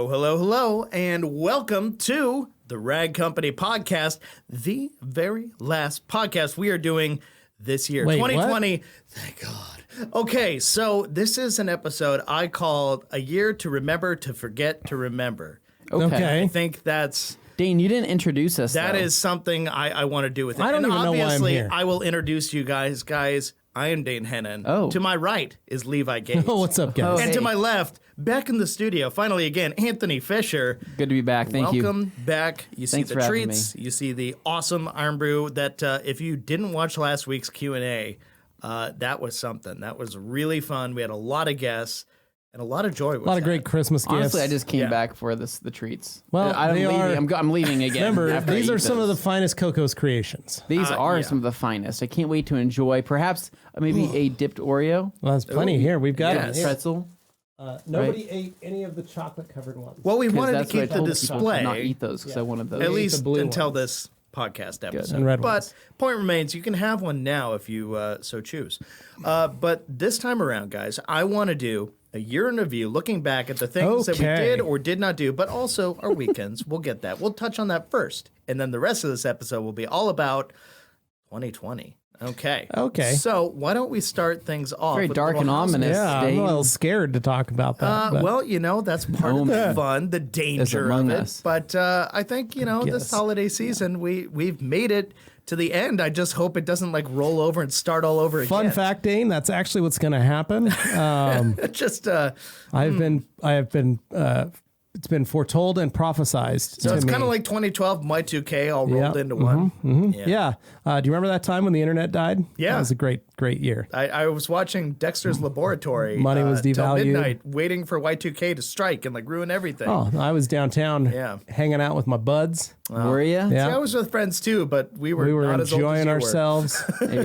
Hello, hello, hello, and welcome to the Rag Company podcast, the very last podcast we are doing this year, Wait, 2020. What? Thank God. Okay, so this is an episode I called A Year to Remember, to Forget, to Remember. Okay. I think that's... Dane, you didn't introduce us, That though. is something I want to do with it. I don't and even know why I'm obviously, here. I will introduce you guys. Guys, I am Dane Hennon. Oh. To my right is Levi Gates. Oh, what's up, guys? And hey. to my left, back in the studio, finally again, Anthony Fisher. Good to be back. Thank you. Welcome back. You see Thanks the for having treats. You see the awesome Iron Brew that if you didn't watch last week's Q&A, that was something. That was really fun. We had a lot of guests and a lot of joy. A lot of great Christmas gifts. Honestly, I just came Yeah. back for the treats. Well, I'm they leaving. are- I'm leaving again. Remember, after I these eat are some of the those. finest Coco's creations. These are yeah. some of the finest. I can't wait to enjoy. Perhaps maybe a dipped Oreo, Well, there's plenty here. We've got yes. it. pretzel. Nobody ate any of the chocolate-covered ones. Well, we 'Cause wanted to that's what I keep the told people to not display, eat those because I wanted those. at ate least the blue until ones. this podcast episode. And red but ones. point remains, you can have one now if you so choose. But this time around, guys, I want to do a year in review, looking back at the things that we Okay. did or did not do, but also our weekends. We'll get that. We'll touch on that first. And then the rest of this episode will be all about 2020. Okay. Okay. So why don't we start things off Very with a dark little and ominous. Yeah, I'm Dane. a little scared to talk about that. but Well, you know, that's part of the fun, the danger of Among it. Us. But I think, you know, this Guess. holiday season, we've made it to the end. I just hope it doesn't like roll over and start all over again. Fun fact, Dane, that's actually what's going to happen. Just It's been foretold and prophesized so to it's me. kind of like 2012 My2K all rolled Yeah, into one. Yeah. Do you remember that time when the internet died? Yeah. That was a great year. I was watching Dexter's Laboratory. Money was till devalued. midnight, waiting for Y2K to strike and like ruin everything. Oh, I was downtown Yeah. hanging out with my buds. Were you? See, Yeah. I was with friends too, but we were We were not as old as enjoying you were. ourselves,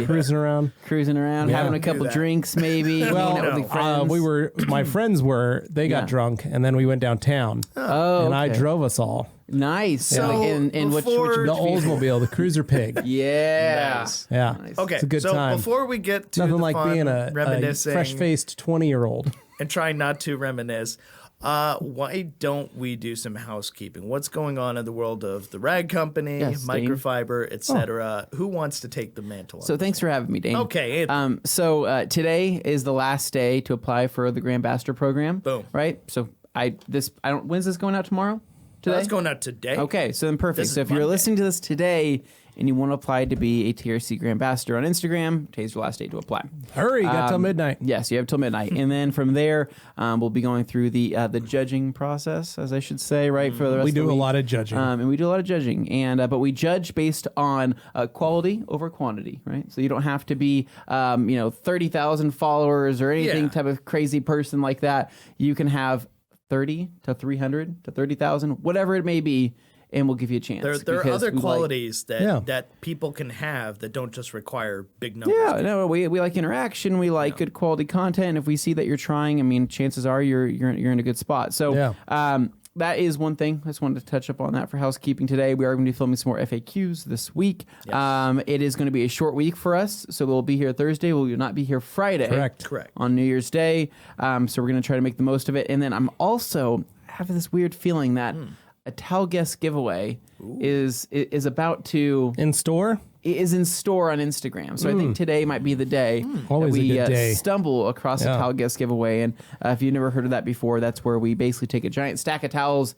cruising around. Cruising around, having a couple that. drinks, maybe. hanging out with the friends. My friends they got Yeah. drunk, and then we went downtown, Oh, and I okay. drove us all. Nice. So, in which before- The Oldsmobile, the Cruiser Pig. Yeah. Nice. Yeah. Nice. Okay, It's a good so time. before we get to Nothing the like fun, being a reminiscing, fresh-faced 20-year-old. and trying not to reminisce, why don't we do some housekeeping? What's going on in the world of the Rag Company, Yes, Dane. microfiber, etc.? Who wants to take the mantle? So thanks for having me, Dane. Okay, So today is the last day to apply for the Grand Ambassador program. Boom. Right. So when's this going out tomorrow? Today. that's going out today. Okay, so then perfect. This is So if you're Monday. listening to this today and you want to apply to be a TRC Grand Ambassador on Instagram, today's your last day to apply. Hurry, you got till midnight. Yes, you have till midnight, and then from there, we'll be going through the judging process, as I should say, right? For the rest We of the do a week. lot of judging. And we do a lot of judging, and but we judge based on quality over quantity, right? So you don't have to be, 30,000 followers or anything Yeah. type of crazy person like that. You can have 30 to 300 to 30,000, whatever it may be, and we'll give you a chance. There are because other we like- qualities that, Yeah. that people can have that don't just require big numbers. Yeah, no, we like interaction. We like good quality content. And if we see that you're trying, I mean, chances are you're in a good spot. So, Yeah. that is one thing. I just wanted to touch up on that for housekeeping today. We are going to be filming some more FAQs this week. It is going to be a short week for us, so we'll be here Thursday. We will not be here Friday. Correct. on New Year's Day. So we're going to try to make the most of it. And then I'm also having this weird feeling that a towel guest giveaway is about to In store? is in store on Instagram. So I think today might be the day that Always a we good day. stumble across a Yeah. towel guest giveaway. And if you've never heard of that before, that's where we basically take a giant stack of towels,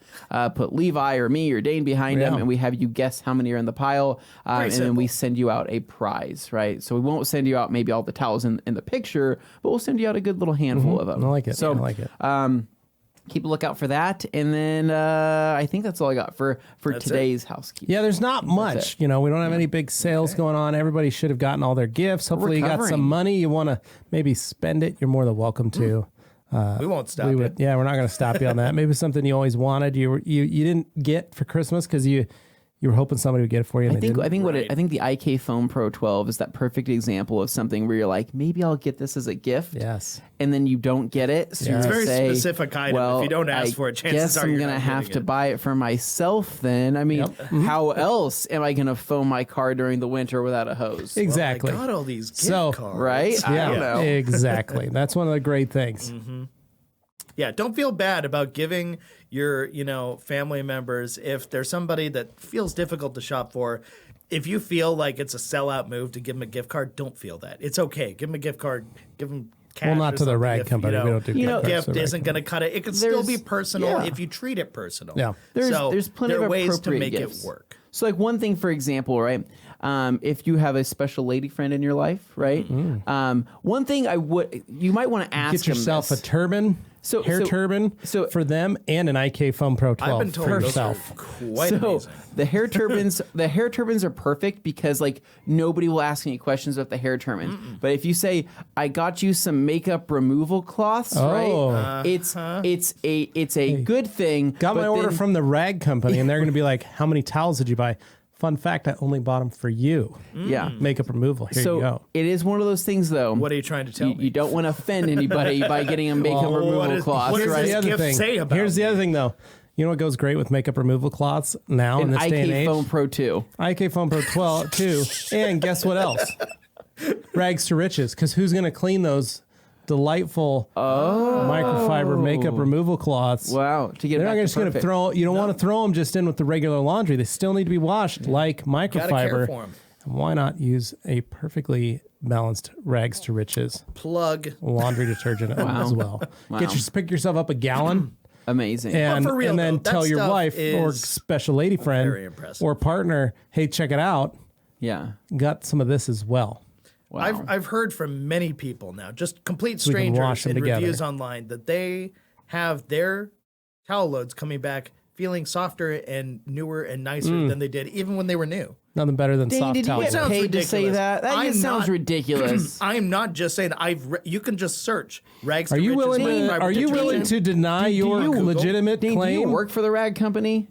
put Levi or me or Dane behind them, Yeah. and we have you guess how many are in the pile. And then simple. we send you out a prize, right? So we won't send you out maybe all the towels in the picture, but we'll send you out a good little handful of them. I like it. So I like it. keep a lookout for that. And then I think that's all I got for today's housekeeping. Yeah, there's not much. it. We don't have any big sales going on. Everybody should have gotten all their gifts. Hopefully, you got some recovering. money. You want to maybe spend it. You're more than welcome to. We won't stop you. Yeah, we're not going to stop you on that. Maybe something you always wanted you didn't get for Christmas because you were hoping somebody would get it for you. And I think the IK Foam Pro 12 is that perfect example of something where you're like, maybe I'll get this as a gift. Yes. And then you don't get it. So Yeah. you It's a very say, specific item. If Well, you don't ask for it, chances guess are I'm you're gonna not have getting to it. buy it for myself then. I mean, how else am I going to foam my car during the winter without a hose? Exactly. I got all these gift So, cards. Right? I don't know. Exactly. That's one of the great things. Yeah, don't feel bad about giving your, family members, if there's somebody that feels difficult to shop for, if you feel like it's a sellout move to give them a gift card, don't feel that. It's okay. Give them a gift card. Give them cash. Well, not or to the something rag if, company. We don't do gift cards gift to the rag isn't going to cut it. It can still be personal yeah. if you treat it personal. Yeah. There's plenty there of are ways to appropriate make gifts. it work. So like one thing, for example, right? If you have a special lady friend in your life, right? One thing you might want to ask Get yourself them a turban, hair turban for them, and an IK Foam Pro 12 I've been told for those yourself. are quite amazing. the hair turbans are perfect because like nobody will ask any questions about the hair turban. But if you say, I got you some makeup removal cloths, right? It's a good thing. Got my order from the rag company, and they're going to be like, how many towels did you buy? Fun fact, I only bought them for you. Yeah. Makeup removal. Here you go. It is one of those things, though. What are you trying to tell me? You don't want to offend anybody by getting a makeup removal cloth, what does right? this gift say about Here's the me? other thing, though. You know what goes great with makeup removal cloths now in An this day and IK age? Foam Pro 2. IK Foam Pro 12 too. And guess what else? Rags to riches. Because who's going to clean those delightful microfiber makeup removal cloths? Wow. To get They're not back just to going to perfect. throw. You don't want to throw them just in with the regular laundry. They still need to be washed like Gotta care microfiber. for 'em. And why not use a perfectly balanced rags to riches Plug. laundry detergent as well? Wow. Pick yourself up a gallon. Amazing. And, for real, and then though, that tell your stuff wife or is special lady very friend impressive. or partner, hey, check it out. Yeah. Got some of this as well. Wow. I've heard from many people now, just complete We can wash strangers them in together. reviews online, that they have their towel loads coming back feeling softer and newer and nicer than they did even when they were new. Nothing better than Dane, soft did you towels. get Sounds paid to say ridiculous. that? That I'm just sounds not- ridiculous. I am not just saying you can just search rags Are to you riches willing? microfiber Are you willing detergent. to deny your you- legitimate Dane, do claim? you work for the rag company?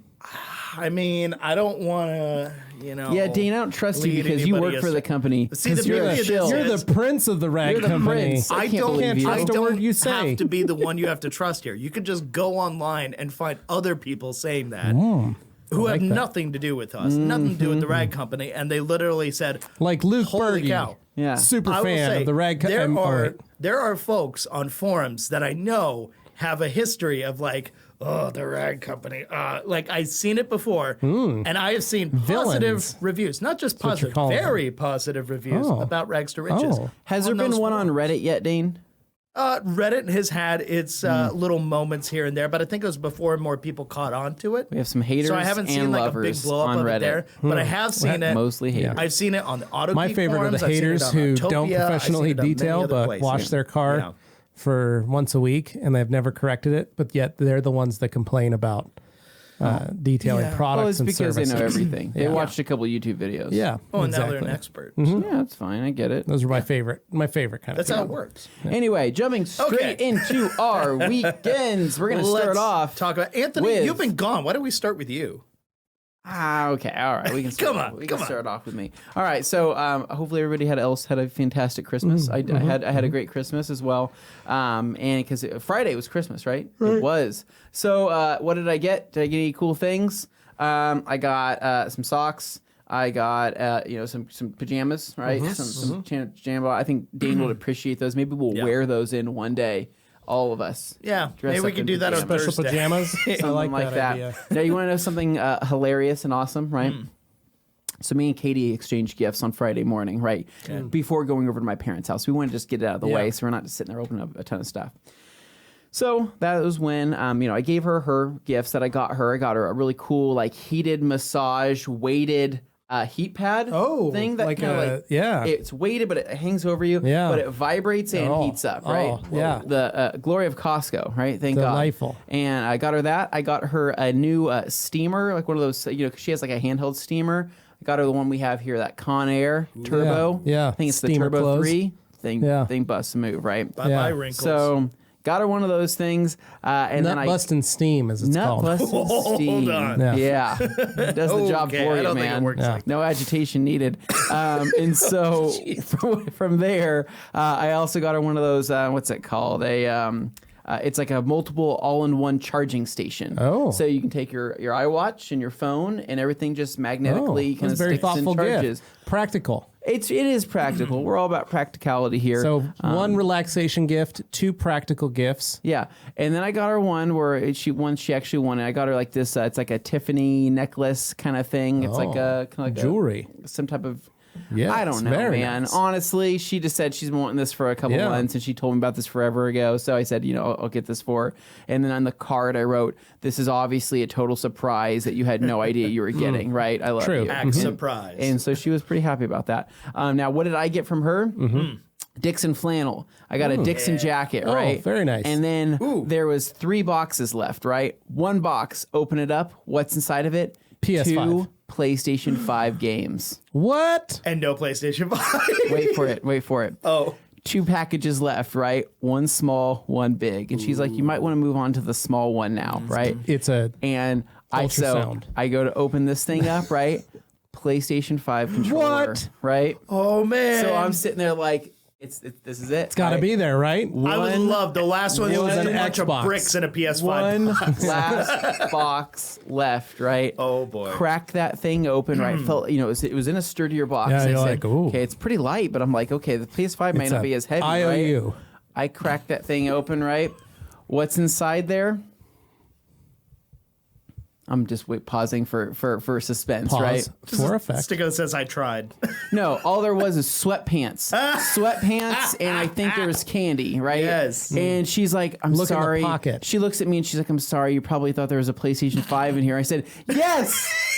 I mean, I don't want to, Yeah, Dane, I don't trust you lead because you anybody work for the astray. company. See, the you're beauty a of this shill. You're the prince of the rag You're the company. prince. I I can't don't, believe you. I Trust a don't word you say. have to be the one you have to trust here. You can just go online and find other people saying that who like have that. nothing to do with us, nothing to do with the rag company, and they literally said, Like Luke "Holy Berge, cow!" Yeah. super I will fan say, of the rag company. there are folks on forums that I know have a history of like, oh, the rag company. Like I've seen it before, and I have seen positive Villains. reviews, not just what you're positive, calling very positive reviews Oh. about rags to riches. Oh. Has there on been those one on forums. Reddit yet, Dane? Reddit has had its little moments here and there, but I think it was before more people caught on to it. We have some haters So I haven't and seen like a big lovers blow up on of Reddit. it there, but I have seen it. Mostly haters. I've seen it on the auto. My favorite forums, are the I've seen it haters on who Autopia, don't I've seen professionally it on many detail other but places. wash their car Yeah. for once a week and they've never corrected it, but yet they're the ones that complain about detailing Yeah. products Well, it's and because services. they know everything. They Yeah. watched a couple YouTube videos. Yeah. Oh, and now they're exactly. an expert. Yeah, that's fine. I get it. Those are my favorite kind That's of how people. it works. Anyway, jumping straight Okay. into our weekends. We're going to start Let's off. talk about Anthony. with- You've been gone. Why don't we start with you? Okay, all right. We can start, Come on, we come can on. start off with me. All right, so hopefully everybody had a fantastic Christmas. I had a great Christmas as well, and because Friday was Christmas, right? It was. So what did I get? Did I get any cool things? I got some socks. I got some pajamas, right? Some pajama. I think Dane would appreciate those. Maybe we'll Yeah. wear those in one day. All of us. Yeah, Dress maybe we up can in do that on pajamas. Special Thursday. pajamas. I Something like that idea. Now, you want to know something hilarious and awesome, right? So me and Katie exchanged gifts on Friday morning, right? Before going over to my parents' house. We wanted to just get it out of the Yeah. way so we're not just sitting there opening up a ton of stuff. So that was when, I gave her gifts that I got her. I got her a really cool, like, heated massage, weighted heat pad thing. That like kinda, yeah. It's weighted, but it hangs over you. Yeah. But it vibrates and heats up, right? yeah. The glory of Costco, right? Thank Delightful. God. And I got her that. I got her a new steamer, like one of those, 'cause she has like a handheld steamer. I got her the one we have here, that Conair Turbo. Yeah. I think it's the Steamer Turbo clothes. 3. Yeah. Thing busts a move, right? Bye Yeah. bye wrinkles. So got her one of those things. And Nut then busting steam, as it's Nut called. busting steam. on. Yeah. It does the job Okay, for I you, don't think it man. works like No agitation needed. And so from there, I also got her one of those, what's it called? It's like a multiple all-in-one charging station. Oh. So you can take your iWatch and your phone and everything just magnetically kind that's of a very sticks and thoughtful charges. gift. Practical. It is practical. We're all about practicality here. So one relaxation gift, 2 practical gifts. Yeah, and then I got her one where she actually wanted. I got her like this. It's like a Tiffany necklace kind of thing. It's like a kind of like jewelry, some type of. Yeah, I don't know, man. Nice. Honestly, she just said she's been wanting this for a couple months, and she told me about this forever ago. So I said, I'll get this for her. And then on the card, I wrote, "This is obviously a total surprise that you had no idea you were getting." Right? I love True. you. Act surprise. And so she was pretty happy about that. Now, what did I get from her? Dixon flannel. I got a Dixon jacket, right? Very nice. And then there was 3 boxes left, right? 1 box, open it up. What's inside of it? PS5. 2 PlayStation 5 games. What? And no PlayStation 5. Wait for it. Oh. 2 packages left, right? 1 small, 1 big. And she's like, you might want to move on to the small one now, right? It's a And I ultrasound. go to open this thing up, right? PlayStation 5 controller, What? right? Oh, man. So I'm sitting there like, this is it. It's got to be there, right? I would love the last one. It was an a bunch Xbox. of bricks and a PS5. One last box left, right? Oh, boy. Crack that thing open, right? Felt, it was in a sturdier box. Yeah, I you're said, like, ooh. okay, it's pretty light, but I'm like, okay, the PS5 may It's not a be as heavy, IOU. right? I cracked that thing open, right? What's inside there? I'm just pausing for suspense, Pause right? for effect. Sticker that says I tried. No, all there was is sweatpants. Sweatpants, and I think there was candy, right? Yes. And she's like, I'm Look in the sorry. pocket. She looks at me and she's like, I'm sorry, you probably thought there was a PlayStation 5 in here. I said, yes!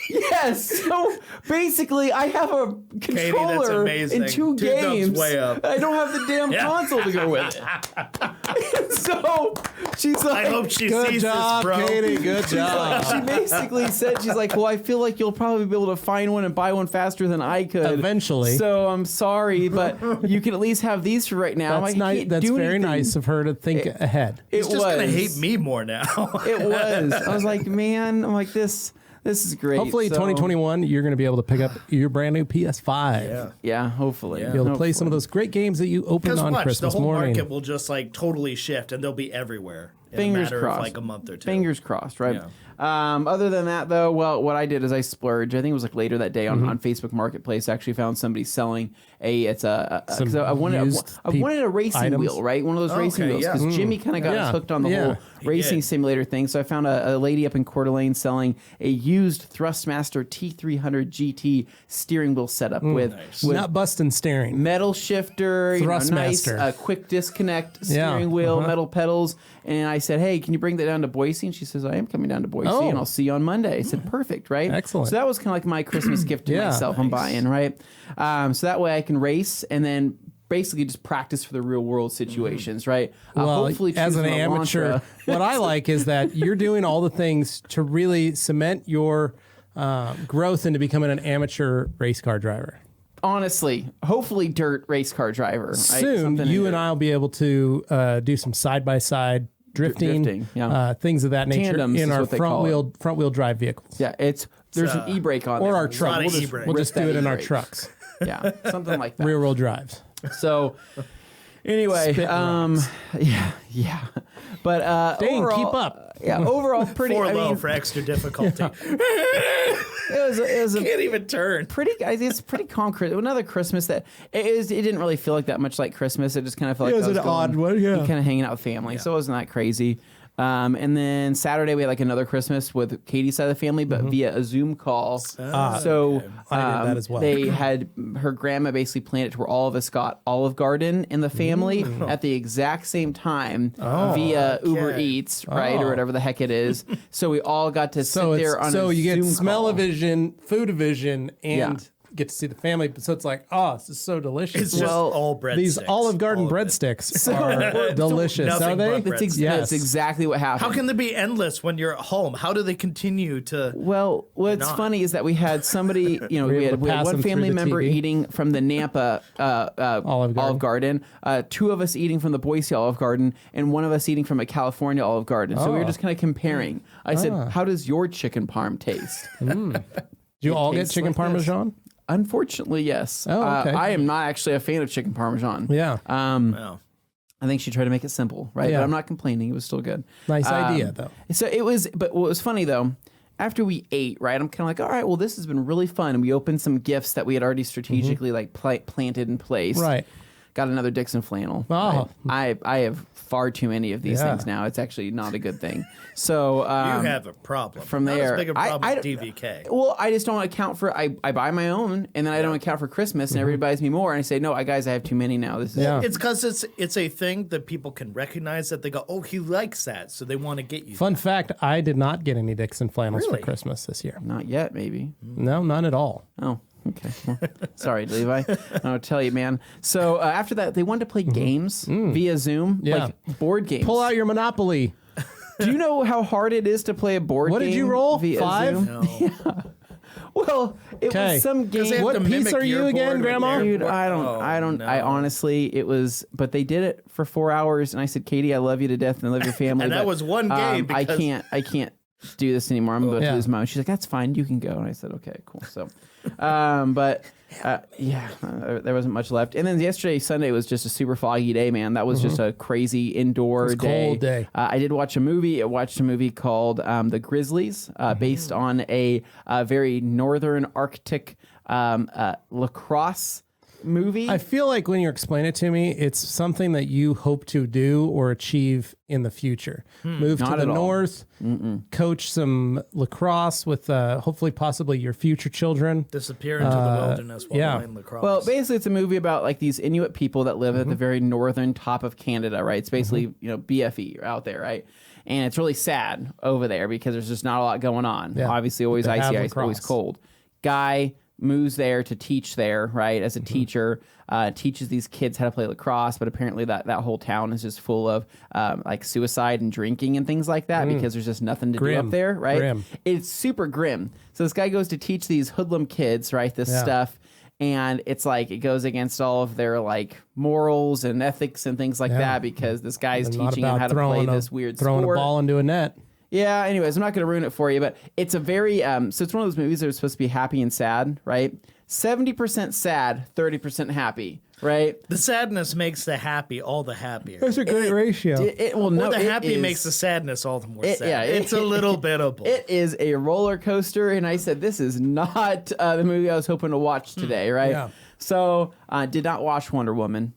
Yes. So basically, I have a controller amazing. and 2 Two thumbs games. way up. I don't have the damn console to go with it. So she's like, I hope she Good sees job, this, bro. Katie. Good job. she basically said, she's like, well, I feel like you'll probably be able to find one and buy one faster than I could. Eventually. So I'm sorry, but you can at least have these for right now. That's I'm like, I nice. can't That's do very anything. nice of her to think ahead. It He's just was. going to hate me more now. It was. I was like, man, I'm like, this is great. Hopefully, So- 2021, you're going to be able to pick up your brand new PS5. Yeah. Yeah, hopefully. Be able to play some of those great games that you opened Because on watch, the Christmas whole morning. market will just like totally shift and they'll be everywhere in Fingers a matter crossed. of like a month or 2. Fingers crossed, right? Other than that, though, well, what I did is I splurged. I think it was like later that day on Facebook Marketplace. I actually found somebody selling because I wanted a racing items? wheel, right? One of those racing okay, wheels. yeah. Because Jimmy kind of got us hooked on the whole racing did. simulator thing. So I found a lady up in Coeur d'Alene selling a used Thrustmaster T300 GT steering wheel setup with Not busting steering. metal shifter, nice Thrustmaster. quick disconnect steering wheel, metal pedals. And I said, hey, can you bring that down to Boise? And she says, I am coming down to Boise, Oh. and I'll see you on Monday. I said, perfect, right? Excellent. So that was kind of like my Christmas gift to Yeah. myself. I'm buying, right? So that way I can race and then basically just practice for the real world situations, right? Well, Hopefully as choose an an amateur, Elantra. what I like is that you're doing all the things to really cement your growth into becoming an amateur race car driver. Honestly, hopefully dirt race car driver. right? Soon, Something you in and dirt. I will be able to do some side-by-side drifting, Drifting, yeah. things of that nature Tandems in is our what they call front wheel drive vehicles. Yeah, there's an e-brake on Or there. our truck. lot of We'll just, e-brake. we'll just Rip do that it in our e-brake. trucks. Yeah, something like that. Rear wheel drives. So anyway, Spit rocks. yeah. But Dane, overall, keep up. Yeah, overall pretty. 4 I low mean, for extra difficulty. it was a Can't even turn. it's pretty concrete. Another Christmas that it didn't really feel like that much like Christmas. It just kind of felt like It was I was an odd one, yeah. kind of hanging out with family. So it wasn't that crazy. And then Saturday we had like another Christmas with Katie's side of the family, but via a Zoom call. So I did that as well. They had her grandma basically planned it to where all of us got Olive Garden in the family at the exact same time via Uber Eats, right, or whatever the heck it is. So we all got to sit there on a you get Zoom smell-o-vision, food-o-vision, and Yeah. get to see the family. So it's like, this is so delicious. It's just all breadsticks. These Olive Garden all of it. breadsticks are delicious, nothing are they? but bread. That's exactly what happened. How can they be endless when you're at home? How do they continue to? Well, what's not? funny is that we had somebody, we able had to pass one them family through the member TV. eating from the Nampa Olive Garden. 2 of us eating from the Boise Olive Garden, and 1 of us eating from a California Olive Garden. So we were just kind of comparing. I said, how does your chicken parm taste? Do you all get tastes chicken like this. parmesan? Unfortunately, yes. Oh, okay. I am not actually a fan of chicken parmesan. Yeah. Wow. I think she tried to make it simple, right? Yeah. But I'm not complaining. It was still good. Nice idea, though. So it was, but what was funny though, after we ate, right, I'm kind of like, all right, well, this has been really fun. And we opened some gifts that we had already strategically like planted in place. Right. Got another Dixon flannel. Oh. Right? I have far too many of these things now. It's actually not a good thing. So you have a problem. from Not there, as big a problem with DVK. Well, I just don't account for. I buy my own, and then I don't account for Christmas, and everybody buys me more, and I say, no, guys, I have too many now. This is It's because it's a thing that people can recognize that they go, oh, he likes that, so they want to get you. Fun fact, I did not get any Dixon flannels Really? for Christmas this year. not yet, maybe. No, none at all. Oh, okay. Well, sorry, Levi. I'll tell you, man. So after that, they wanted to play games via Zoom, Yeah. like board games. Pull out your Monopoly. Do you know how hard it is to play a board game? What did you roll? Via 5? Zoom? No. Well, it Okay. was some Because they game. have What to piece mimic are you your again, board with Grandma? their Dude, board. I don't. No. I honestly, it was, but they did it for 4 hours, and I said, Katie, I love you to death, and I love your family. And that but, was one game I because- can't do this anymore. I'm about Yeah. to lose my mind. She's like, that's fine, you can go. And I said, okay, cool. So, but there wasn't much left. And then yesterday, Sunday, was just a super foggy day, man. That was just a crazy indoor was a cold day. I did watch a movie. I watched a movie called The Grizzlies, based on a very northern Arctic lacrosse movie. I feel like when you explain it to me, it's something that you hope to do or achieve in the future. Move to Not the at all. north, coach some lacrosse with hopefully possibly your future children. Disappear into the wilderness while yeah. playing lacrosse. Well, basically, it's a movie about like these Inuit people that live at the very northern top of Canada, right? It's basically BFE out there, right? And it's really sad over there because there's just not a lot going on. Yeah. Obviously, always They have icy, always lacrosse. cold. Guy moves there to teach there, right? As a teacher, teaches these kids how to play lacrosse, but apparently that whole town is just full of like suicide and drinking and things like that because there's just nothing to do Grim. up there, right? Grim. It's super grim. So this guy goes to teach these hoodlum kids, right? This stuff. And it's like it goes against all of their like morals and ethics and things like that because this guy's They're not teaching them about how to play throwing this weird throwing sport. a ball into a net. Yeah, anyways, I'm not going to ruin it for you, but it's a very, so it's one of those movies that are supposed to be happy and sad, right? 70% sad, 30% happy, right? the sadness makes the happy all the happier. That's a great ratio. Well, no, Or the it happy is- makes the sadness all the more sad. yeah, it's a little bit of both. It is a roller coaster, and I said, this is not the movie I was hoping to watch today, right? Yeah. So, did not watch Wonder Woman.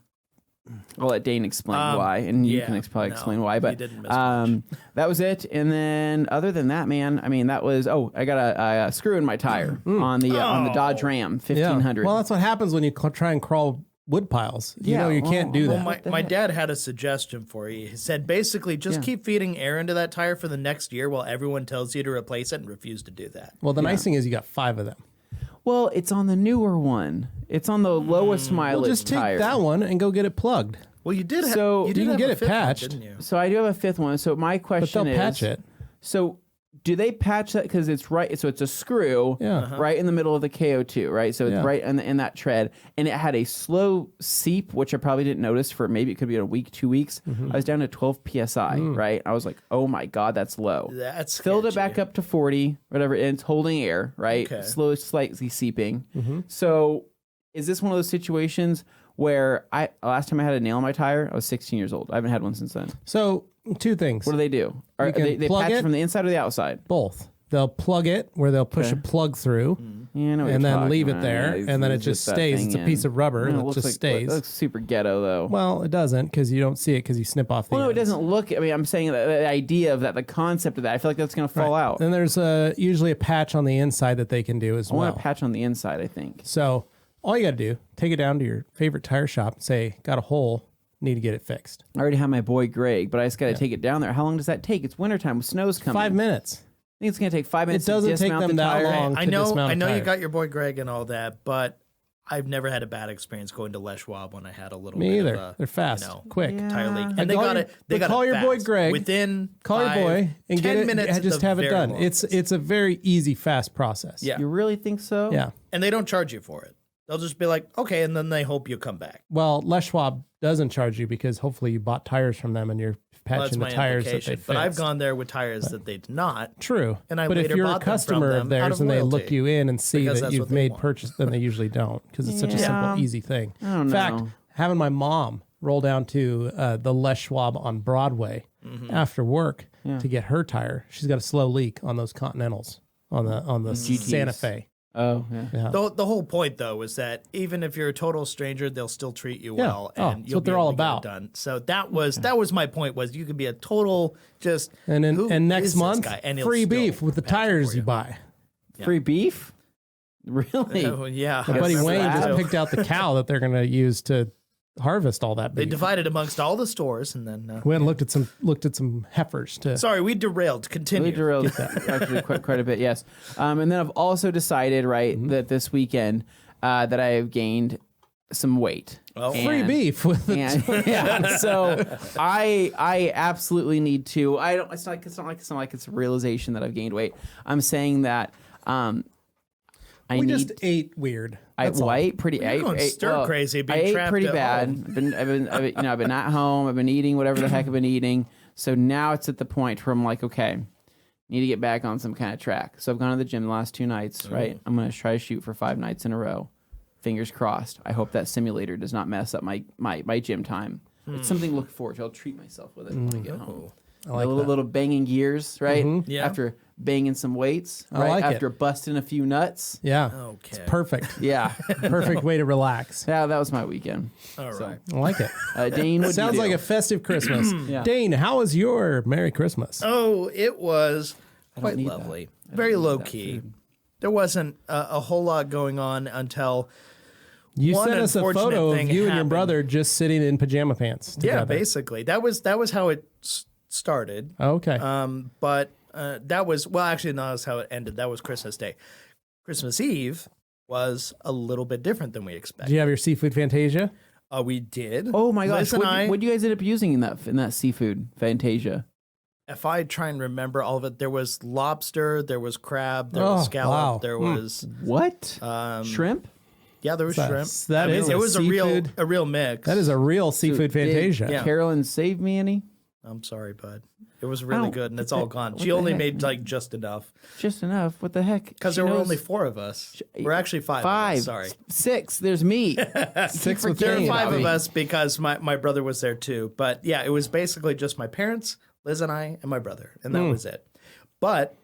I'll let Dane explain why, and you can probably explain why. But you didn't miss much. that was it. And then, other than that, man, I mean, that was. Oh, I got a screw in my tire on the Dodge Ram 1500. Well, that's what happens when you try and crawl wood piles. You know, you can't do Well, that. my dad had a suggestion for you. He said basically just keep feeding air into that tire for the next year while everyone tells you to replace it and refuse to do that. Well, the nice thing is you got 5 of them. Well, it's on the newer one. It's on the lowest mileage Well, just take tire. that one and go get it plugged. Well, you did. So- you did You can have get a it fifth one, patched. didn't you? So I do have a 5th one. So my But question they'll is, patch it. So do they patch that because it's right? So it's a screw, Yeah. right in the middle of the KO2, right? So it's Yeah. right in that tread, and it had a slow seep, which I probably didn't notice for maybe it could be a week, 2 weeks. I was down to 12 psi, right? I was like, oh my god, that's low. That's Filled it sketchy. back up to 40, whatever, and it's holding air, right? Okay. Slow, slightly seeping. So is this one of those situations where last time I had a nail in my tire, I was 16 years old. I haven't had one since then. So, 2 things. What do they do? Are, You can they plug patch it. it from the inside or the outside? Both. They'll plug it where they'll push a plug through Yeah, I know what and you're then talking leave it about. there, Yeah, and then it it's just that stays. thing It's a in. piece of rubber No, it that looks just like, stays. It looks super ghetto, though. Well, it doesn't because you don't see it because you snip off the Well, no, it ends. doesn't look. I mean, I'm saying that the idea of that, the concept of that, I feel like that's going to fall out. Then there's usually a patch on the inside that they can do as I want well. a patch on the inside, I think. So all you got to do, take it down to your favorite tire shop and say, got a hole, need to get it fixed. I already have my boy Greg, but I just got to take it down there. How long does that take? It's wintertime with snow's coming. 5 minutes. I think it's going to take 5 minutes. doesn't to take dismount them the that tire. long. I to know. dismount I a know you tire. got your boy Greg and all that, but I've never had a bad experience going to Les Schwab when I had a little. Me bit either. Of a, They're fast, quick. Yeah. tire leak, And and they call got your- it. They but got call it your boy fast. Greg. Within Call your 5, boy and 10 get it. minutes. And just at the have it very done. longest. It's a very easy, fast process. Yeah. You really think so? Yeah. and they don't charge you for it. They'll just be like, okay, and then they hope you come back. Well, Les Schwab doesn't charge you because hopefully you bought tires from them and you're Well, that's patching my the tires that they implication. fixed. But I've gone there with tires that they did not. True. And I but if later you're a bought them from customer them of out theirs of and they look loyalty, you in and see because that that's you've what they made want. purchase, then they usually don't because it's such a Yeah. simple, easy thing. I don't In fact, know. having my mom roll down to the Les Schwab on Broadway Mm-hmm. after work to get her tire, she's got a slow leak on those Continentals. on the GTs. Santa Fe. Oh, yeah. Yeah. The whole point, though, is that even if you're a total stranger, they'll still treat you Yeah. well, Oh, and that's you'll what be they're able all to get it about. done. So that was my point. Was you could be a total just And then who and is next this month, guy? And he'll free still beef with the pass it for tires you buy. Free beef? Really? Oh, yeah, My buddy Remember Wayne that? just picked out the cow that they're going to use to harvest all that They beef. divided amongst all the stores, and then Went and looked at some heifers to. sorry, we derailed. Continue. Really derailed actually quite a bit, yes. And then I've also decided, right, that this weekend that I have gained some weight. Oh. Free beef with the Yeah, so I absolutely need to. I don't. It's not like it's a realization that I've gained weight. I'm saying that I we need. just ate weird. I ate pretty. You're going stir crazy being I ate trapped pretty at bad. home. I've been at home. I've been eating whatever the heck I've been eating. So now it's at the point where I'm like, okay, need to get back on some kind of track. So I've gone to the gym the last 2 nights. Right, I'm gonna try to shoot for 5 nights in a row. Fingers crossed. I hope that simulator does not mess up my gym time. It's something to look forward to. I'll treat myself with it when I get home. I like a little banging gears, right? Yeah. After banging some weights, I right? like it. After busting a few nuts. Yeah. Okay. Perfect. Yeah. Perfect way to relax. Yeah, that was my weekend. All right. I like it. Dane, what Sounds like a festive Christmas. Yeah. Dane, how was your Merry Christmas? Oh, it was quite need lovely. Very low key. There wasn't a whole lot going on until You one sent us a unfortunate photo of thing you and your happened. brother just sitting in pajama pants together. yeah, basically that was how it started. Okay. But that was actually not that's how it ended. That was Christmas Day. Christmas Eve was a little bit different than we Did expected. you have your seafood Fantasia? We did. Oh my gosh! Liz and What do you guys end up using in that seafood Fantasia? if I try and remember all of it, there was lobster, there was crab, there was Oh, scallop, wow. there was What? Shrimp? yeah, there was That's- shrimp. that is it a was seafood- a real mix. That is a real seafood Did Fantasia. Yeah. Carolyn save me any? I'm sorry, bud. It was really don't- good, and it's all gone. what She the only heck? made like just enough Just enough. What the heck? because She there were knows- only 4 of us. We're actually 5. Of five. us, sorry. 6. There's me. Six with There were Kane. 5 of us because my brother was there too. But yeah, it was basically just my parents, Liz and I, and my brother, and that was it. But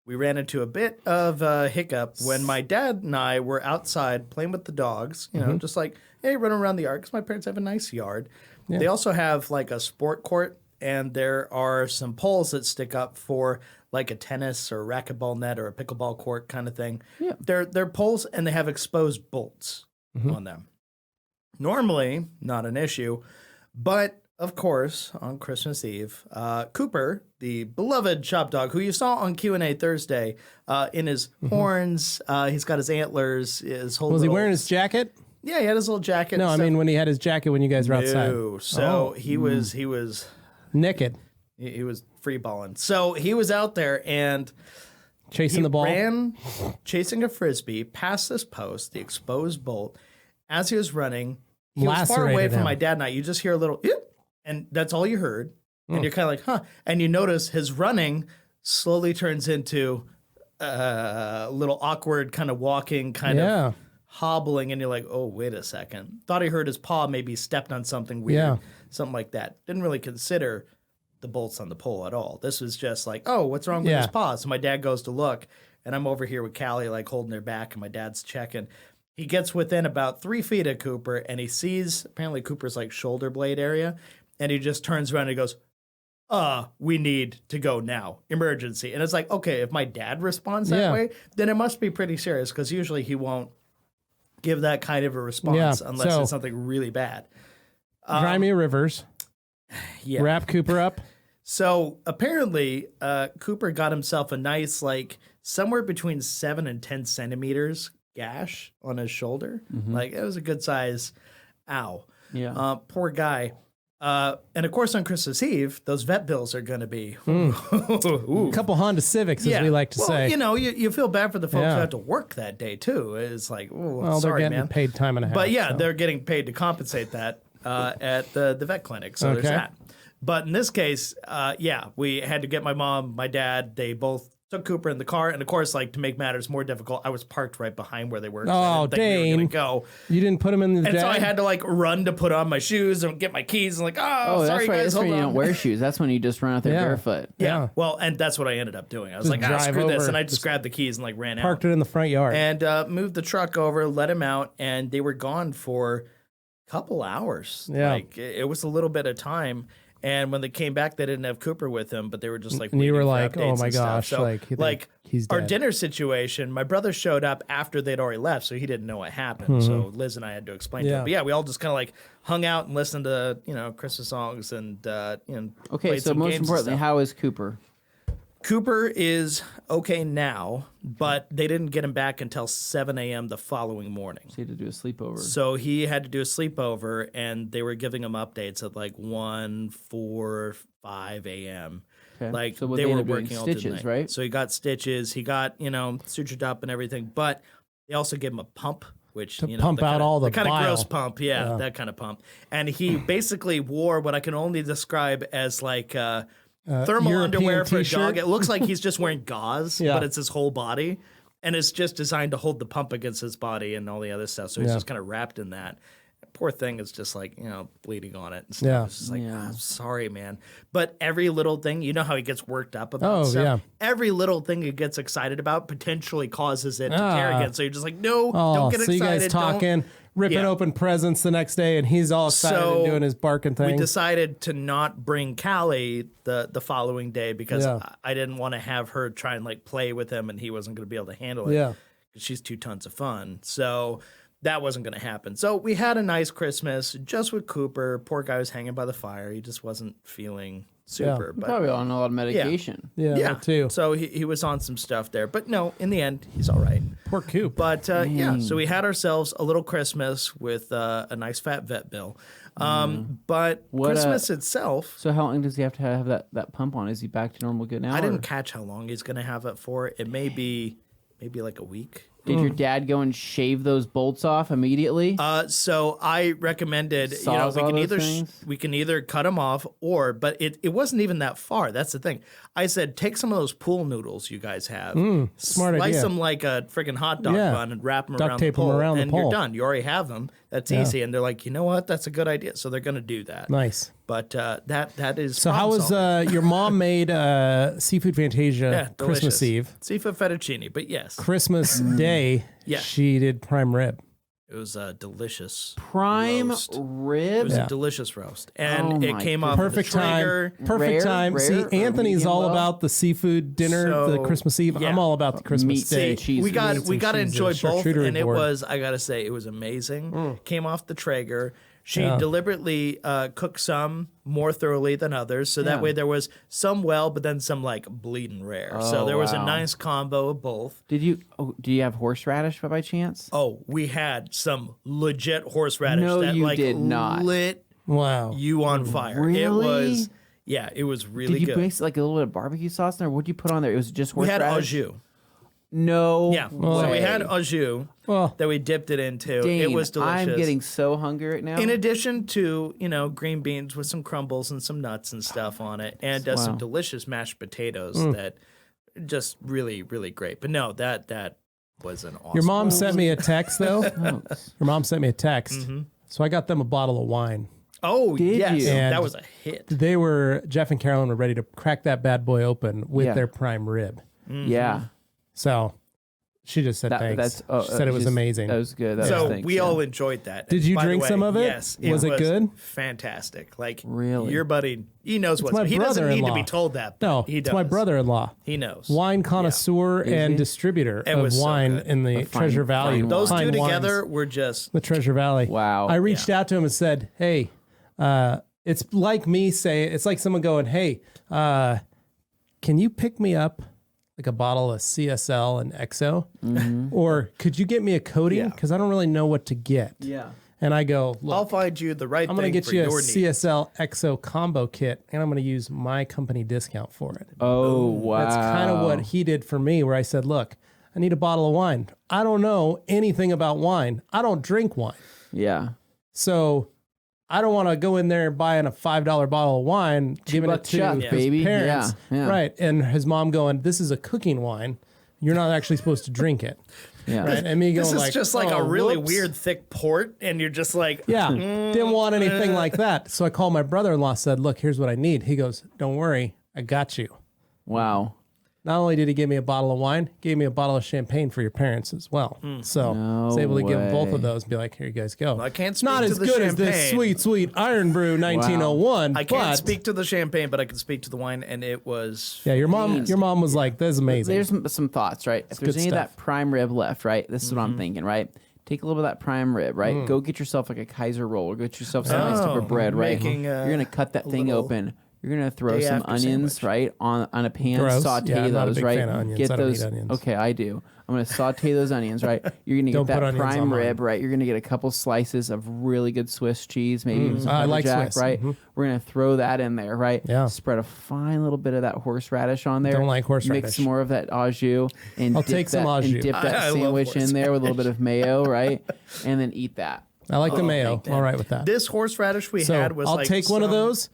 we ran into a bit of a hiccup when my dad and I were outside playing with the dogs, you know, just like, hey, running around the yard because my parents have a nice yard. They also have like a sport court, and there are some poles that stick up for like a tennis or racquetball net or a pickleball court kind of thing. Yeah. They're poles, and they have exposed bolts on them. Normally, not an issue, but of course, on Christmas Eve, Cooper, the beloved shop dog, who you saw on Q&A Thursday, in his horns, he's got his antlers, his whole Was he little- wearing his jacket? Yeah, he had his little jacket. No, and I stuff. mean when he had his jacket when you guys were outside. No, so he was Naked, free balling. So he was out there and chasing he the ball. ran, chasing a frisbee past this post, the exposed bolt. As he was running, he was far away Lacerated from him. my dad and I. You just hear a little, "Eep," and that's all you heard. And you're kind of like, huh. And you notice his running slowly turns into a little awkward kind of walking, kind Yeah. of hobbling. And you're like, oh, wait a second. Thought he hurt his paw, maybe stepped on something weird, Yeah. something like that. Didn't really consider the bolts on the pole at all. This was just like, oh, what's wrong with Yeah. his paw? So my dad goes to look, and I'm over here with Callie, like holding her back, and my dad's checking. He gets within about 3 feet of Cooper, and he sees apparently Cooper's like shoulder blade area, and he just turns around and he goes, we need to go now. Emergency. And it's like, okay, if my dad responds that Yeah. way, then it must be pretty serious, because usually he won't give that kind of a response Yeah, unless so- it's something really bad. Dry me a rivers. Yeah. Wrap Cooper up. So apparently, Cooper got himself a nice, like, somewhere between 7 and 10 centimeters gash on his shoulder. Like, it was a good size ow. Yeah. Poor guy. And of course, on Christmas Eve, those vet bills are going to be. A couple Honda Civics, as we like to well, say. you know, you feel bad for the folks Yeah. who have to work that day, too. It's like, oh, Well, sorry, they're getting man. paid time and a half. But yeah, so. they're getting paid to compensate that at the vet clinic. So there's Okay. that. But in this case, we had to get my mom, my dad. They both took Cooper in the car, and of course, like to make matters more difficult, I was parked right behind where they were. Oh, I didn't think we were Dane. gonna go. You didn't put him in the And jag? so I had to like run to put on my shoes and get my keys and like, Oh, sorry that's right. guys, That's hold when you on. don't wear shoes. That's when you just run out there Yeah. barefoot. Yeah. Well, and that's what I ended up doing. I was Just like, drive screw this, over. and I just grabbed the keys and like ran Parked out it in the front yard. and moved the truck over, let him out, and they were gone for a couple hours. Yeah. Like it was a little bit of time. And when they came back, they didn't have Cooper with them, but they were just like, And you were waiting for like, updates oh my and stuff. gosh, So, like, he's our dead. dinner situation, my brother showed up after they'd already left, so he didn't know what happened. So Liz and I had to explain to Yeah. him. But yeah, we all just kind of like hung out and listened to, Christmas songs and, Okay, played so some most games and importantly, stuff. how is Cooper? Cooper is okay now, but they didn't get him back until 7 a.m. the following morning. So you had to do a sleepover. So he had to do a sleepover, and they were giving him updates at like 1, 4, 5 a.m. Okay. Like So what they they were ended up doing, working all stitches, through the night. right? So he got stitches. He got sutured up and everything, but they also gave him a pump, which To pump the out kinda, all the kind of bile. gross pump, yeah, that kind of pump. And he basically wore what I can only describe as like thermal European underwear for a t-shirt? dog. It looks like he's just wearing gauze, Yeah. but it's his whole body. And it's just designed to hold the pump against his body and all the other stuff. So he's Yeah. just kind of wrapped in that. Poor thing is just like, bleeding on it and stuff. Yeah. It's just like, Yeah. I'm sorry, man. But every little thing, you know how he gets worked up about Oh, stuff? yeah. Every little thing he gets excited about potentially causes it to tear Ah. again. So you're just like, no, Oh, don't get so excited. you guys don't- talking, ripping Yeah. open presents the next day, and he's all excited So and doing his barking thing. We decided to not bring Callie the following day because Yeah. I didn't want to have her try and like play with him and he wasn't going to be able to handle it. Yeah. 'Cause she's 2 tons of fun. So that wasn't going to happen. So we had a nice Christmas just with Cooper. Poor guy was hanging by the fire. He just wasn't feeling super. But Probably on a lot of medication. yeah, that too. So he was on some stuff there. But no, in the end, he's all right. Poor Coop. But yeah, so we had ourselves a little Christmas with a nice fat vet bill. But What, Christmas itself, So how long does he have to have that pump on? Is he back to normal good now? I or didn't catch how long he's going to have it for. It may be maybe like a week. Did your dad go and shave those bolts off immediately? So I recommended, Saws all those things? we can either cut them off but it wasn't even that far. That's the thing. I said, take some of those pool noodles you guys have, smart slice idea. them like a friggin' hot dog Yeah. bun and wrap them Duct around tape the 'em pole, around the and pole. you're done. You already have them. That's easy. And they're like, you know what? That's a good idea. So they're going to do that. Nice. But that is So how was your mom made seafood Fantasia Christmas delicious. Eve? Seafood fettuccine, but yes, Christmas Day, Yeah. she did prime rib. it was a delicious Prime roast. It rib? was Yeah. a delicious roast, and Oh it my came off Perfect the Traeger. time. Perfect Rare- time. rare See, or Anthony's medium all well? about the seafood dinner, the So, Christmas Eve. yeah. I'm all about the Christmas Meat, Day. cheese. We got meats we and got to cheese enjoy and both, charcuterie and it board. was, I gotta say, it was amazing. Came off the Traeger. She Yeah. deliberately cooked some more thoroughly than others, so Yeah. that way there was some well, but then some like bleeding rare. So Oh, there was a wow. nice combo of both. Do you have horseradish by chance? Oh, we had some legit horseradish No, that you like did not. lit Wow. you on fire. It Really? was, yeah, it was really Did you good. mix like a little bit of barbecue sauce in there? What'd you put on there? It was just We had horseradish. au jus. No. Yeah, so we way. had au jus Well, that we dipped it into. Dane, It was delicious. I'm getting so hungry right now. In addition to, green beans with some crumbles and some nuts and stuff on it, and Wow. some delicious mashed potatoes that just really, really great. But no, that was an awesome. your mom sent me a text, though. Oh, Your mom sent me a text. Mm-hmm. So I got them a bottle of wine. Oh, Did yes. you? That And- was a hit. Jeff and Carolyn were ready to crack that bad boy open with Yeah. their prime rib. Yeah. So she just said thanks. She said it was amazing. That was good. That So was thanks, we yeah. all enjoyed that. Did And you by the drink way, some of it? Yes. Was it good? Fantastic. Like, Really? your buddy, he knows what's my He doesn't need to brother-in-law. be told that. But No, he it's does. my brother-in-law. He knows. Wine connoisseur Is and he? distributor It of was so wine good. in the fine- Treasure Valley. fine Those Fine two wines. together were just. The Treasure Valley. Wow. I reached out to him and said, "Hey, it's like me saying, it's like someone going, hey, can you pick me up like a bottle of CSL and XO, or could you get me a coating Yeah. because I don't really know what to get." Yeah. And I go, I'll look, find you the right I'm thing going to get for you a your needs. CSL XO combo kit, and I'm going to use my company discount for it. Oh, wow. That's kind of what he did for me, where I said, look, I need a bottle of wine. I don't know anything about wine. I don't drink wine. Yeah. So I don't want to go in there and buying a $5 bottle of wine, giving it to $2 his baby. parents. Yeah. Right. And his mom going, this is a cooking wine. You're not actually supposed to drink it. Yeah. Right. And me going This is just like oh, a really whoops. weird thick port, and you're just like, Yeah. Didn't want anything like that. So I called my brother-in-law, said, look, here's what I need. He goes, don't worry. I got you. Wow. Not only did he give me a bottle of wine, gave me a bottle of champagne for your parents as well. So I was able to give them both of those and be like, here you guys go. I can't It's speak not to as the good as this champagne. sweet, sweet Iron Brew 1901. I can't but speak to the champagne, but I can speak to the wine, and it was. Yeah, your mom was like, this is amazing. There's some thoughts, right? If there's good any of stuff. that prime rib left, right? This is what I'm thinking, right? Take a little bit of that prime rib, right? Go get yourself like a Kaiser roll or get yourself some nice type of bread, right? making, You're going to cut that thing little open. You're going to throw day some after onions, sandwich. right, on a pan, Gross. saute Yeah, I'm not a those, big right? fan of onions. Get I don't those. eat onions. Okay, I do. I'm going to saute those onions, right? You're going to Don't get put that onions on prime mine. rib, right? You're going to get a couple slices of really good Swiss cheese, maybe even some I pepper like jack, Swiss. right? We're going to throw that in there, right? Yeah. Spread a fine little bit of that horseradish on there. Don't like horseradish. Mix some more of that au jus and I'll dip take some that, au and jus. dip that I love sandwich in there with a little bit of mayo, right? And then eat that. I like the mayo. All right with that. This horseradish we So had was I'll like take one of some- those,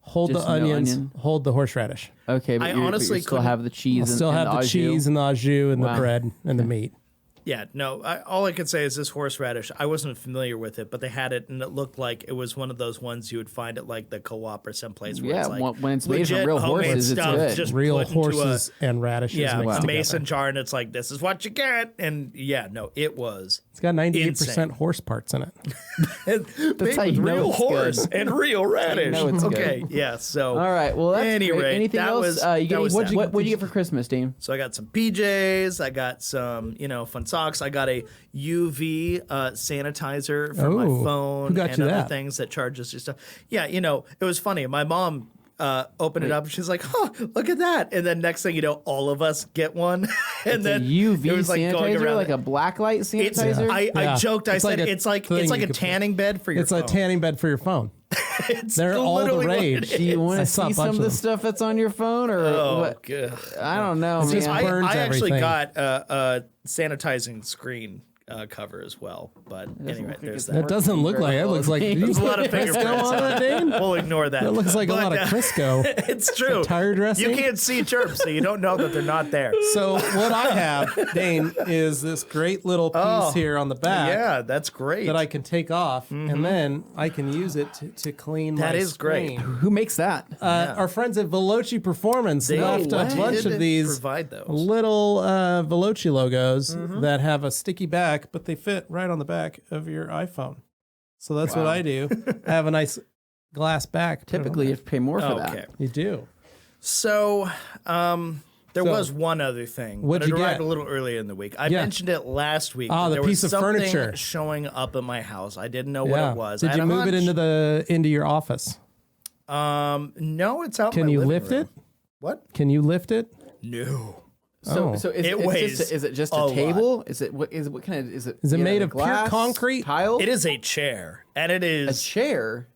hold the Just no onions, onion? hold the horseradish. Okay, but I you're, honestly but you still couldn't- have the cheese I'll and, still and have the au jus. cheese and the au jus and Wow. the bread and the meat. Yeah, no. All I could say is this horseradish. I wasn't familiar with it, but they had it, and it looked like it was one of those ones you would find at like the co-op or someplace. Where Yeah, it's like when it's made from legit real homemade horses, it's stuff, good. just Real put into horses and radishes. yeah, mixed a together. mason jar, and it's like this is what you get. And yeah, no, it was. It's got 98% Insane. horse parts in it. Made how you with know real it's horse good. and real radish. know it's good. Okay, yeah. So All right, well, that's Any great. rate, Anything that else? was- You that get, was what'd that. you get for Christmas, Dane? So I got some PJs. I got some, fun socks. I got a UV sanitizer for my Ooh. phone Who got and you other that? things that charges your stuff. Yeah, it was funny. My mom opened it up. She's like, "Oh, look at that!" And then next thing you know, all of us get one. And It's then a UV it was like going sanitizer, around. like a blacklight It's, sanitizer. I Yeah. joked. I It's said like a it's like thing a you could- tanning bed for your It's phone. a tanning bed for your phone. It's They're all the literally what rage. it Do you want I to saw a see some bunch of of the them. stuff that's on your phone, or Oh, what? God. I don't know, It's just man. burns I actually everything. got a sanitizing screen cover as well. But anyway, look there's like That that. doesn't look like it. It looks like There's a lot of Crisco fingerprints on it, Dane? We'll ignore that. That looks like a lot of Crisco. It's true. tire dressing? You can't see chirps, so you don't know that they're not there. So what I have, Dane, is this great little piece here on the back Yeah, that's great. that I can take off, and then I can use it to clean That my is great. screen. Who makes that? Our friends at Veloci Performance left a way. bunch Did of these provide those. little Veloci logos that have a sticky back, but they fit right on the back of your iPhone. So that's what I do. I have a nice glass back. Typically, you have to pay more for Okay. that. You do. So, there So, was one other thing. what'd but it you arrived get? a little earlier in the week. I Yeah. mentioned it last week. Ah, that the there piece was of something furniture. showing up at my house. I didn't know what it was. I Did had you a move it hunch. into your office? No, it's out. in Can my you living lift room. it? What? Can you lift it? No. So, Oh. so is It it's weighs just, is it just a a lot. table? Is it what kind of is it? Is it made made out of pure glass, concrete? tile? It is a chair, and it a is chair.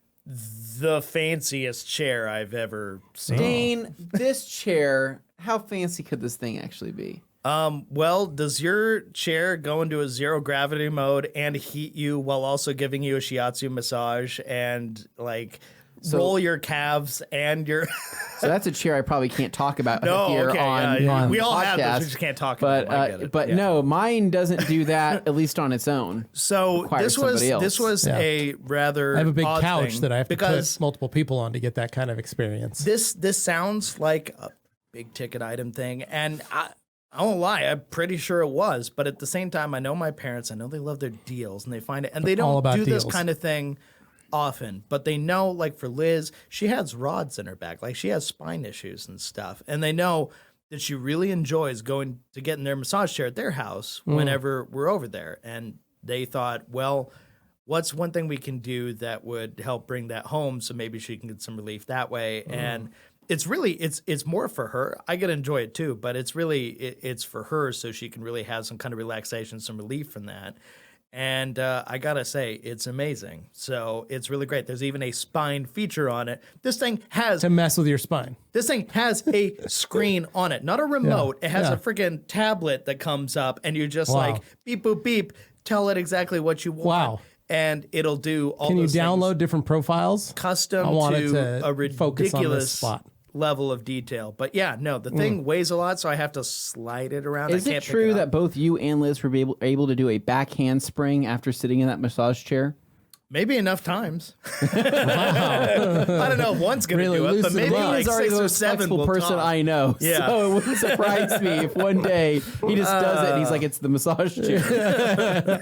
the fanciest chair I've ever seen. Dane, this chair. How fancy could this thing actually be? Well, does your chair go into a zero gravity mode and heat you while also giving you a shiatsu massage and like roll your calves and your? So that's a chair I probably can't talk about No, here okay, on, yeah, on we all podcast, have those. We just can't talk but, about them. I get it. But Yeah. no, mine doesn't do that. At least on its own. So requires this was somebody else. this was Yeah. a rather I have a big odd couch thing that I have to because put multiple people on to get that kind of experience. this sounds like a big ticket item thing, and I won't lie, I'm pretty sure it was, but at the same time, I know my parents. I know they love their deals, and they find it, and they All don't about do this deals. kind of thing often. But they know, like for Liz, she has rods in her back, like she has spine issues and stuff, and they know that she really enjoys going to get in their massage chair at their house whenever we're over there. And they thought, well, what's one thing we can do that would help bring that home, so maybe she can get some relief that way. And it's really it's more for her. I get to enjoy it too, but it's really it's for her, so she can really have some kind of relaxation, some relief from that. And I gotta say, it's amazing. So it's really great. There's even a spine feature on it. This thing has to mess with your spine. a screen on it, not a remote. It has yeah. a freaking tablet that comes up, and you just Wow. like beep boop beep, tell it exactly what you want. Wow. and it'll do all Can you those download things different profiles? custom I wanted to a to focus on this ridiculous spot. level of detail. But yeah, no, the thing weighs a lot, so I have to slide it around. Is I it can't true pick it that up. both you and Liz were able to do a back handspring after sitting in that massage chair? Maybe enough times. I don't know if one's going to Really do it, but loosen maybe them up. like He's already 6 the or most 7 flexible will person talk. I know. Yeah. So it wouldn't surprise me if one day he just does it and he's like, it's the massage chair.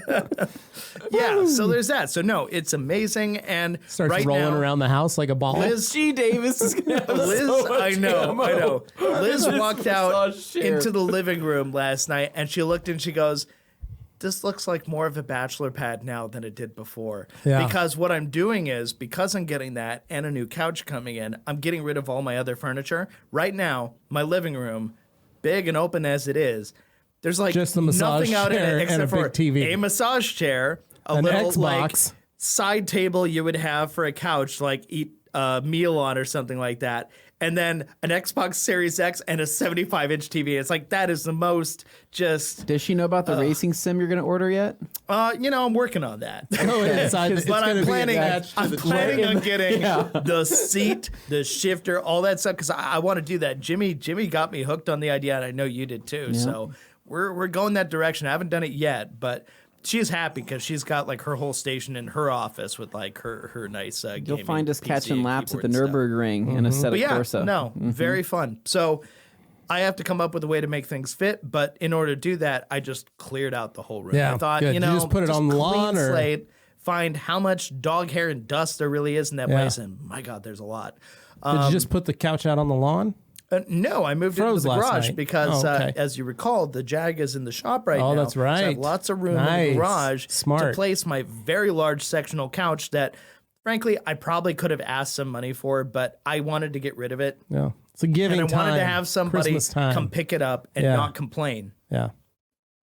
Yeah, so there's that. So no, it's amazing. And Starts right rolling now, around the house like a ball. Liz, G. Davis is going to have Liz, so much I know. Liz This walked out massage chair. into the living room last night, and she looked and she goes, "This looks like more of a bachelor pad now than it did before." Yeah. Because what I'm doing is, because I'm getting that and a new couch coming in, I'm getting rid of all my other furniture. Right now, my living room, big and open as it is, there's like Just the massage nothing out in chair it and except a for big TV. a massage chair, a An little like Xbox. side table you would have for a couch, like eat a meal on or something like that. And then an Xbox Series X and a 75-inch TV. It's like, that is the most just, Does she know about the racing sim you're going to order yet? I'm working on that. Oh, it's But I'm planning, attached to the on getting the seat, the shifter, all that stuff, because I want to do that. Jimmy got me hooked on the idea, and I know you did too. So we're going that direction. I haven't done it yet, but she's happy because she's got like her whole station in her office with like her nice You'll gaming find us PC catching and laps at keyboard the and stuff. Nürburgring in a set But of yeah, Corsa. no, very fun. So I have to come up with a way to make things fit, but in order to do that, I just cleared out the whole room. Yeah, I thought, good. you Did you know, just put it on the clean lawn, or- slate, find how much dog hair and dust there really is in that Yeah. place, and my God, there's a lot. Did you just put the couch out on the lawn? No, I moved Froze it into the last garage night. because, Oh, okay. as you recall, the Jag is in the shop right now. Oh, that's So I have right. lots of room in Nice. the garage Smart. to place my very large sectional couch that, frankly, I probably could have asked some money for, but I wanted to get rid of it. No. It's a giving And I time. wanted to have somebody Christmas time. come pick it up and Yeah. not complain. Yeah.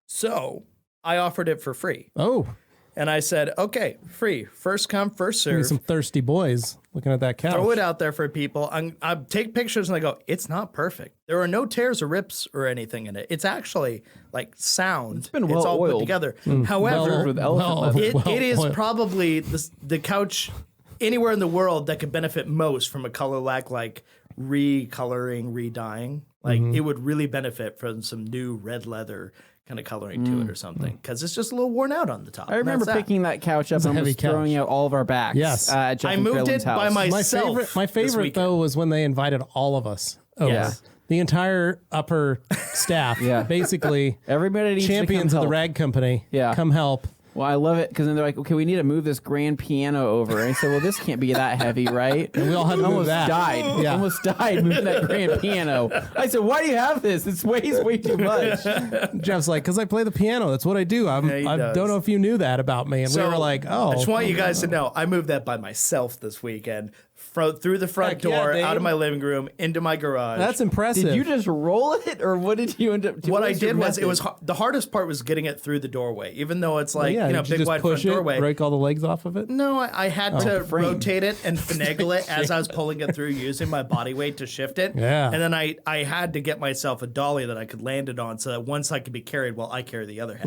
So I offered it for free. Oh, And I said, okay, free. First come, first maybe serve. some thirsty boys looking at that couch. Throw it out there for people. I take pictures and I go, it's not perfect. There are no tears or rips or anything in it. It's actually like sound. It's been all put well-oiled. together. Mm. However, with elephant leather. it is well. probably the couch anywhere in the world that could benefit most from a color lack, like recoloring, redying. Like Mm-hmm. it would really benefit from some new red leather kind of coloring to Mm. it or something, because it's just a little worn out on the top. I remember picking that couch up a and heavy almost throwing couch. out all of our backs. Yes. At Jeff I and moved Carolyn's it by house. myself. My this favorite weekend. though was when they invited all of us over. Yes. The entire upper staff, Yeah. basically Everybody needs champions to of come the help. rag company. Yeah. Come help. Well, I love it because then they're like, okay, we need to move this grand piano over. And I said, well, this can't be that heavy, right? And we all had to move almost that. died. Yeah. Almost died moving that grand piano. I said, why do you have this? It weighs way too much. Jeff's like, because I play the piano. That's what I do. he I does. don't know if you knew that about me. And we were like, oh. I just want you guys to know I moved that by myself this weekend. Through the front Heck yeah, door, Dane. out of my living room, into my garage. That's impressive. Did you just roll it, or what did you end up doing? what I did was the hardest part was getting it through the doorway, even though it's like yeah, you know did you big just wide push front it, doorway. break all the legs off of it? No, I had to frame. rotate it and finagle it as I was pulling it through, using my body weight to shift it. Yeah. And then I had to get myself a dolly that I could land it on, so that once I could be carried while I carry the other half.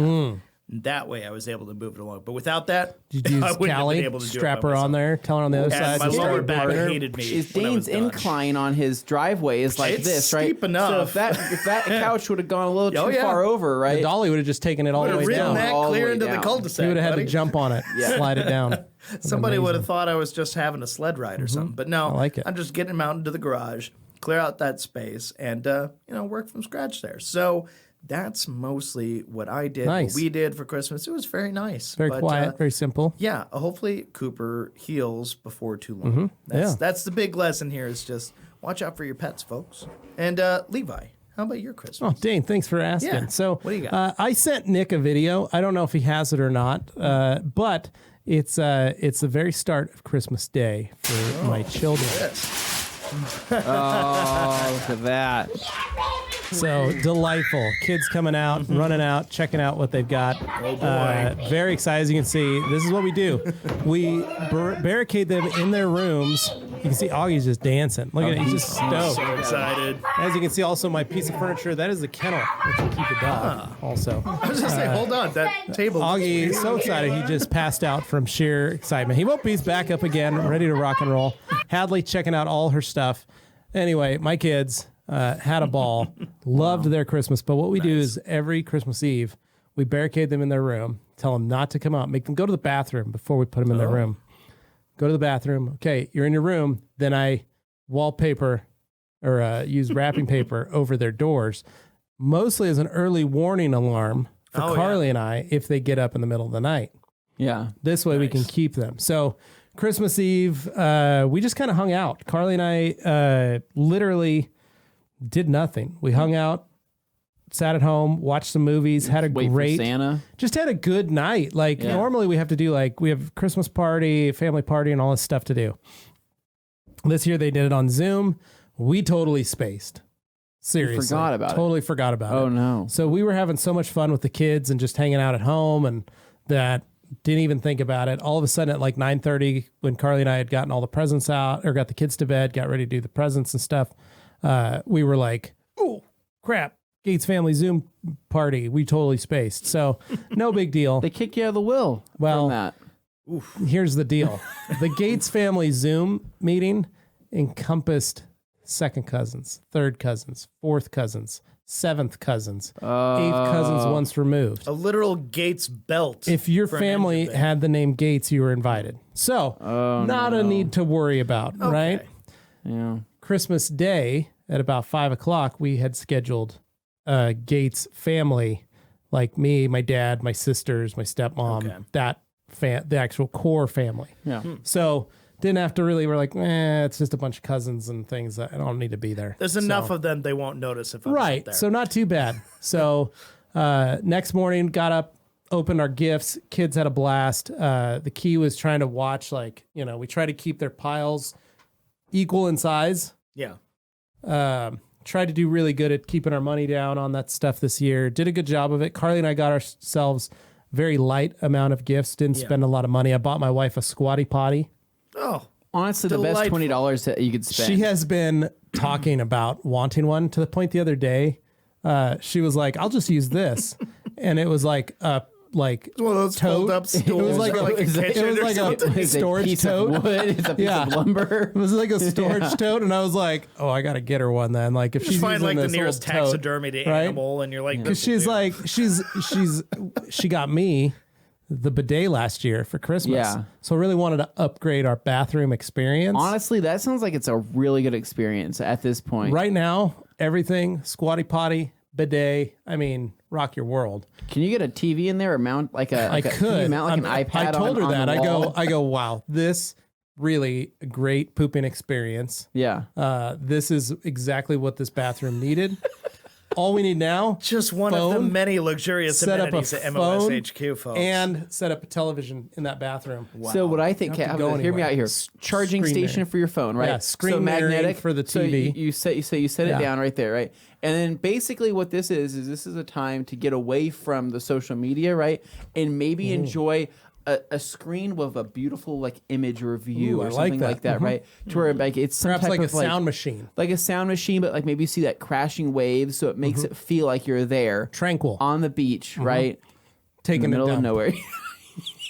And that way, I was able to move it along. But without that, Did you I use wouldn't have been Callie? able to do it Strap by her myself. on there, tell her on the other And side. my to lower start back partner. hated me. Is when I was Dane's done. incline on his driveway is like It's this, right? steep enough. So if that couch would have gone a little Oh, too yeah. far over, right? The dolly would have just taken it all the Would have way ridden down. that All the clear way into the down. cul-de-sac. You would have had buddy. to jump on it, slide it down. Somebody would have amazing. thought I was just having a sled ride or something. But no, I like it. I'm just getting him out into the garage, clear out that space, and work from scratch there. So that's mostly what I did. Nice. What we did for Christmas. It was very nice. Very But, quiet, very simple. yeah, hopefully Cooper heals before too long. Yeah. That's the big lesson here is just watch out for your pets, folks. And Levi, how about your Christmas? Oh, Dane, thanks for asking. Yeah. So, What do you got? I sent Nick a video. I don't know if he has it or not, but it's the very start of Christmas Day for my children. Oh, look at that. So delightful. Kids coming out, running out, checking out what they've got. Oh, boy. Very excited. As you can see, this is what we do. We barricade them in their rooms You can see Augie's just dancing. Look at it. He's just stoked. So excited. As you can see, also my piece of furniture, that is the kennel, which will keep the dog also. I was just saying, hold on, that table. Augie is so excited, he just passed out from sheer excitement. He won't be. He's back up again, ready to rock and roll. Hadley checking out all her stuff. Anyway, my kids had a ball, loved their Christmas. But what we do is every Christmas Eve, we barricade them in their room, tell them not to come out, make them go to the bathroom before we put them in their room. Go to the bathroom. Okay, you're in your room. Then I wallpaper or use wrapping paper over their doors, mostly as an early warning alarm for Carly and I if they get up in the middle of the night. Yeah. This way we can keep them. So Christmas Eve, we just kind of hung out. Carly and I literally did nothing. We hung out, sat at home, watched some movies, had a great Santa. Just had a good night. Like normally we have to do we have Christmas party, family party, and all this stuff to do. This year they did it on Zoom. We totally spaced. Seriously. Forgot about totally forgot about it. Oh no. So we were having so much fun with the kids and just hanging out at home, and that didn't even think about it. All of a sudden at 9:30, when Carly and I had gotten all the presents out or got the kids to bed, got ready to do the presents and stuff, we were like, oh crap. Gates family Zoom party. We totally spaced. So no big deal. They kick you out of the will from that. Here's the deal. The Gates family Zoom meeting encompassed second cousins, third cousins, fourth cousins, seventh cousins, eighth cousins once removed. A literal Gates belt. If your family had the name Gates, you were invited. So not a need to worry about, right? Yeah. Christmas Day at about 5:00, we had scheduled Gates family, like me, my dad, my sisters, my stepmom, the actual core family. Yeah. So didn't have to really, we're like, it's just a bunch of cousins and things that I don't need to be there. There's enough of them, they won't notice if I'm not there. So not too bad. So next morning, got up, opened our gifts. Kids had a blast. The key was trying to watch, we try to keep their piles equal in size. Yeah. Tried to do really good at keeping our money down on that stuff this year. Did a good job of it. Carly and I got ourselves very light amount of gifts. Didn't spend a lot of money. I bought my wife a squatty potty. Oh, honestly, the best $20 that you could spend. She has been talking about wanting one to the point the other day. She was like, "I'll just use this," and it was like one of those fold up stools. It was like a storage tote. It's a piece of lumber. It was like a storage tote, and I was like, "Oh, I gotta get her one then." Like if she's find using the this nearest old taxidermied tote, animal, and you're like, because she's like she got me the bidet last year for Christmas. Yeah. So I really wanted to upgrade our bathroom experience. Honestly, that sounds like it's a really good experience at this point. Right now, everything squatty potty, bidet. I mean, rock your world. Can you get a TV in there or mount can you mount an iPad? I told her that. I I go, wow, this really a great pooping experience. Yeah. This is exactly what this bathroom needed. All we need now, just one of the many luxurious amenities at MOSHQ, folks. And set up a television in that bathroom. Wow. So what I think, hear me out here. Charging station for your phone, right? Yeah, screen magnetic for the TV. So you set it down right there, right? And then basically what this is a time to get away from the social media, right? And maybe enjoy a screen with a beautiful image review or something like that, right? To where it's some perhaps type like of a sound machine, but maybe you see that crashing waves, so it makes it feel like you're there, tranquil on the beach, right? Taking in the middle of nowhere.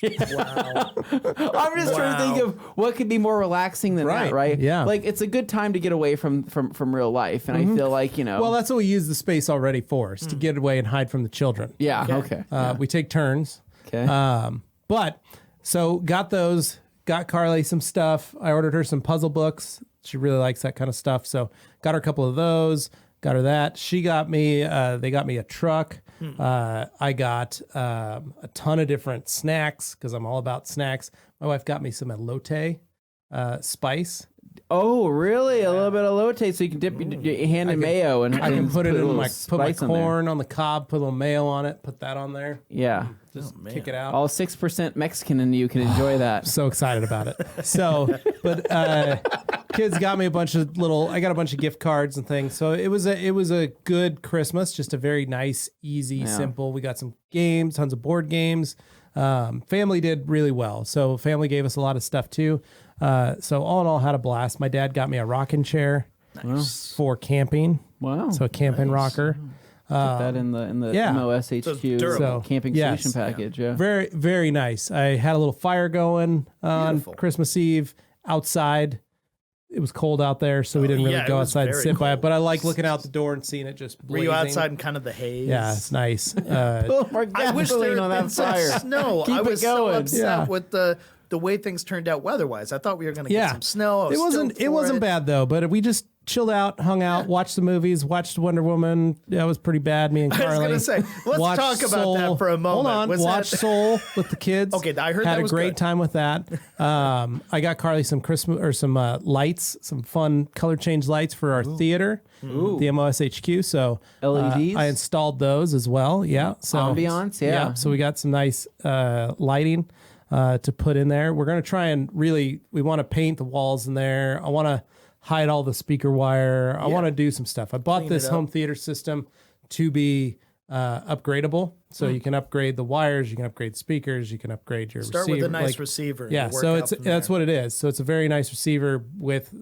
Wow. I'm just trying to think of what could be more relaxing than that, right? Yeah. It's a good time to get away from real life, and I feel like Well, that's what we use the space already for, is to get away and hide from the children. Yeah. Okay. We take turns. Okay. But so got Carly some stuff. I ordered her some puzzle books. She really likes that kind of stuff. So got her a couple of those, got her that. She got me, they got me a truck. I got a ton of different snacks because I'm all about snacks. My wife got me some elote spice. Oh, really? A little bit of elote, so you can dip your hand in mayo, and I can put it in put my on corn on the cob, put a little mayo on it, put that on there. Yeah. Just kick it out. All 6% Mexican in you can enjoy that. So excited about it. So, but kids got me I got a bunch of gift cards and things. So it was a good Christmas, just a very nice, easy, simple. We got some games, tons of board games. Family did really well. So family gave us a lot of stuff too. So all in all, had a blast. My dad got me a rocking chair for camping. Wow. So a camping rocker. Put that in the MOSHQ durable. camping solution package. Yeah. Very, very nice. I had a little fire going on Beautiful. Christmas Eve outside. It was cold out there, so we didn't really go outside and sit by it. But I like looking out the door and seeing it just blazing. Were you outside in kind of the haze? Yeah, it's nice. I wish there on had been that fire. some snow. Keep I it was so going. upset with the way things turned out weather-wise. I thought we were going to get some snow. It wasn't bad though, but we just chilled out, hung out, watched the movies, watched Wonder Woman. That was pretty bad. Me and Carly. I was going to say, let's watched talk about Soul. that for a moment. Hold on, watched Soul with the kids. Okay, I heard had that was a great good. time with that. I got Carly some Christmas or some lights, some fun color change lights for our theater, the MOSHQ. So LEDs? I installed those as well. Yeah, so Ambiance, yeah. So we got some nice lighting to put in there. We're gonna try and we want to paint the walls in there. I want to hide all the speaker wire. I want to do some stuff. I bought this home theater system to be upgradable. So you can upgrade the wires, you can upgrade the speakers, you can upgrade your Start receiver. with a nice receiver. Yeah, and work so out from that's there. what it is. So it's a very nice receiver with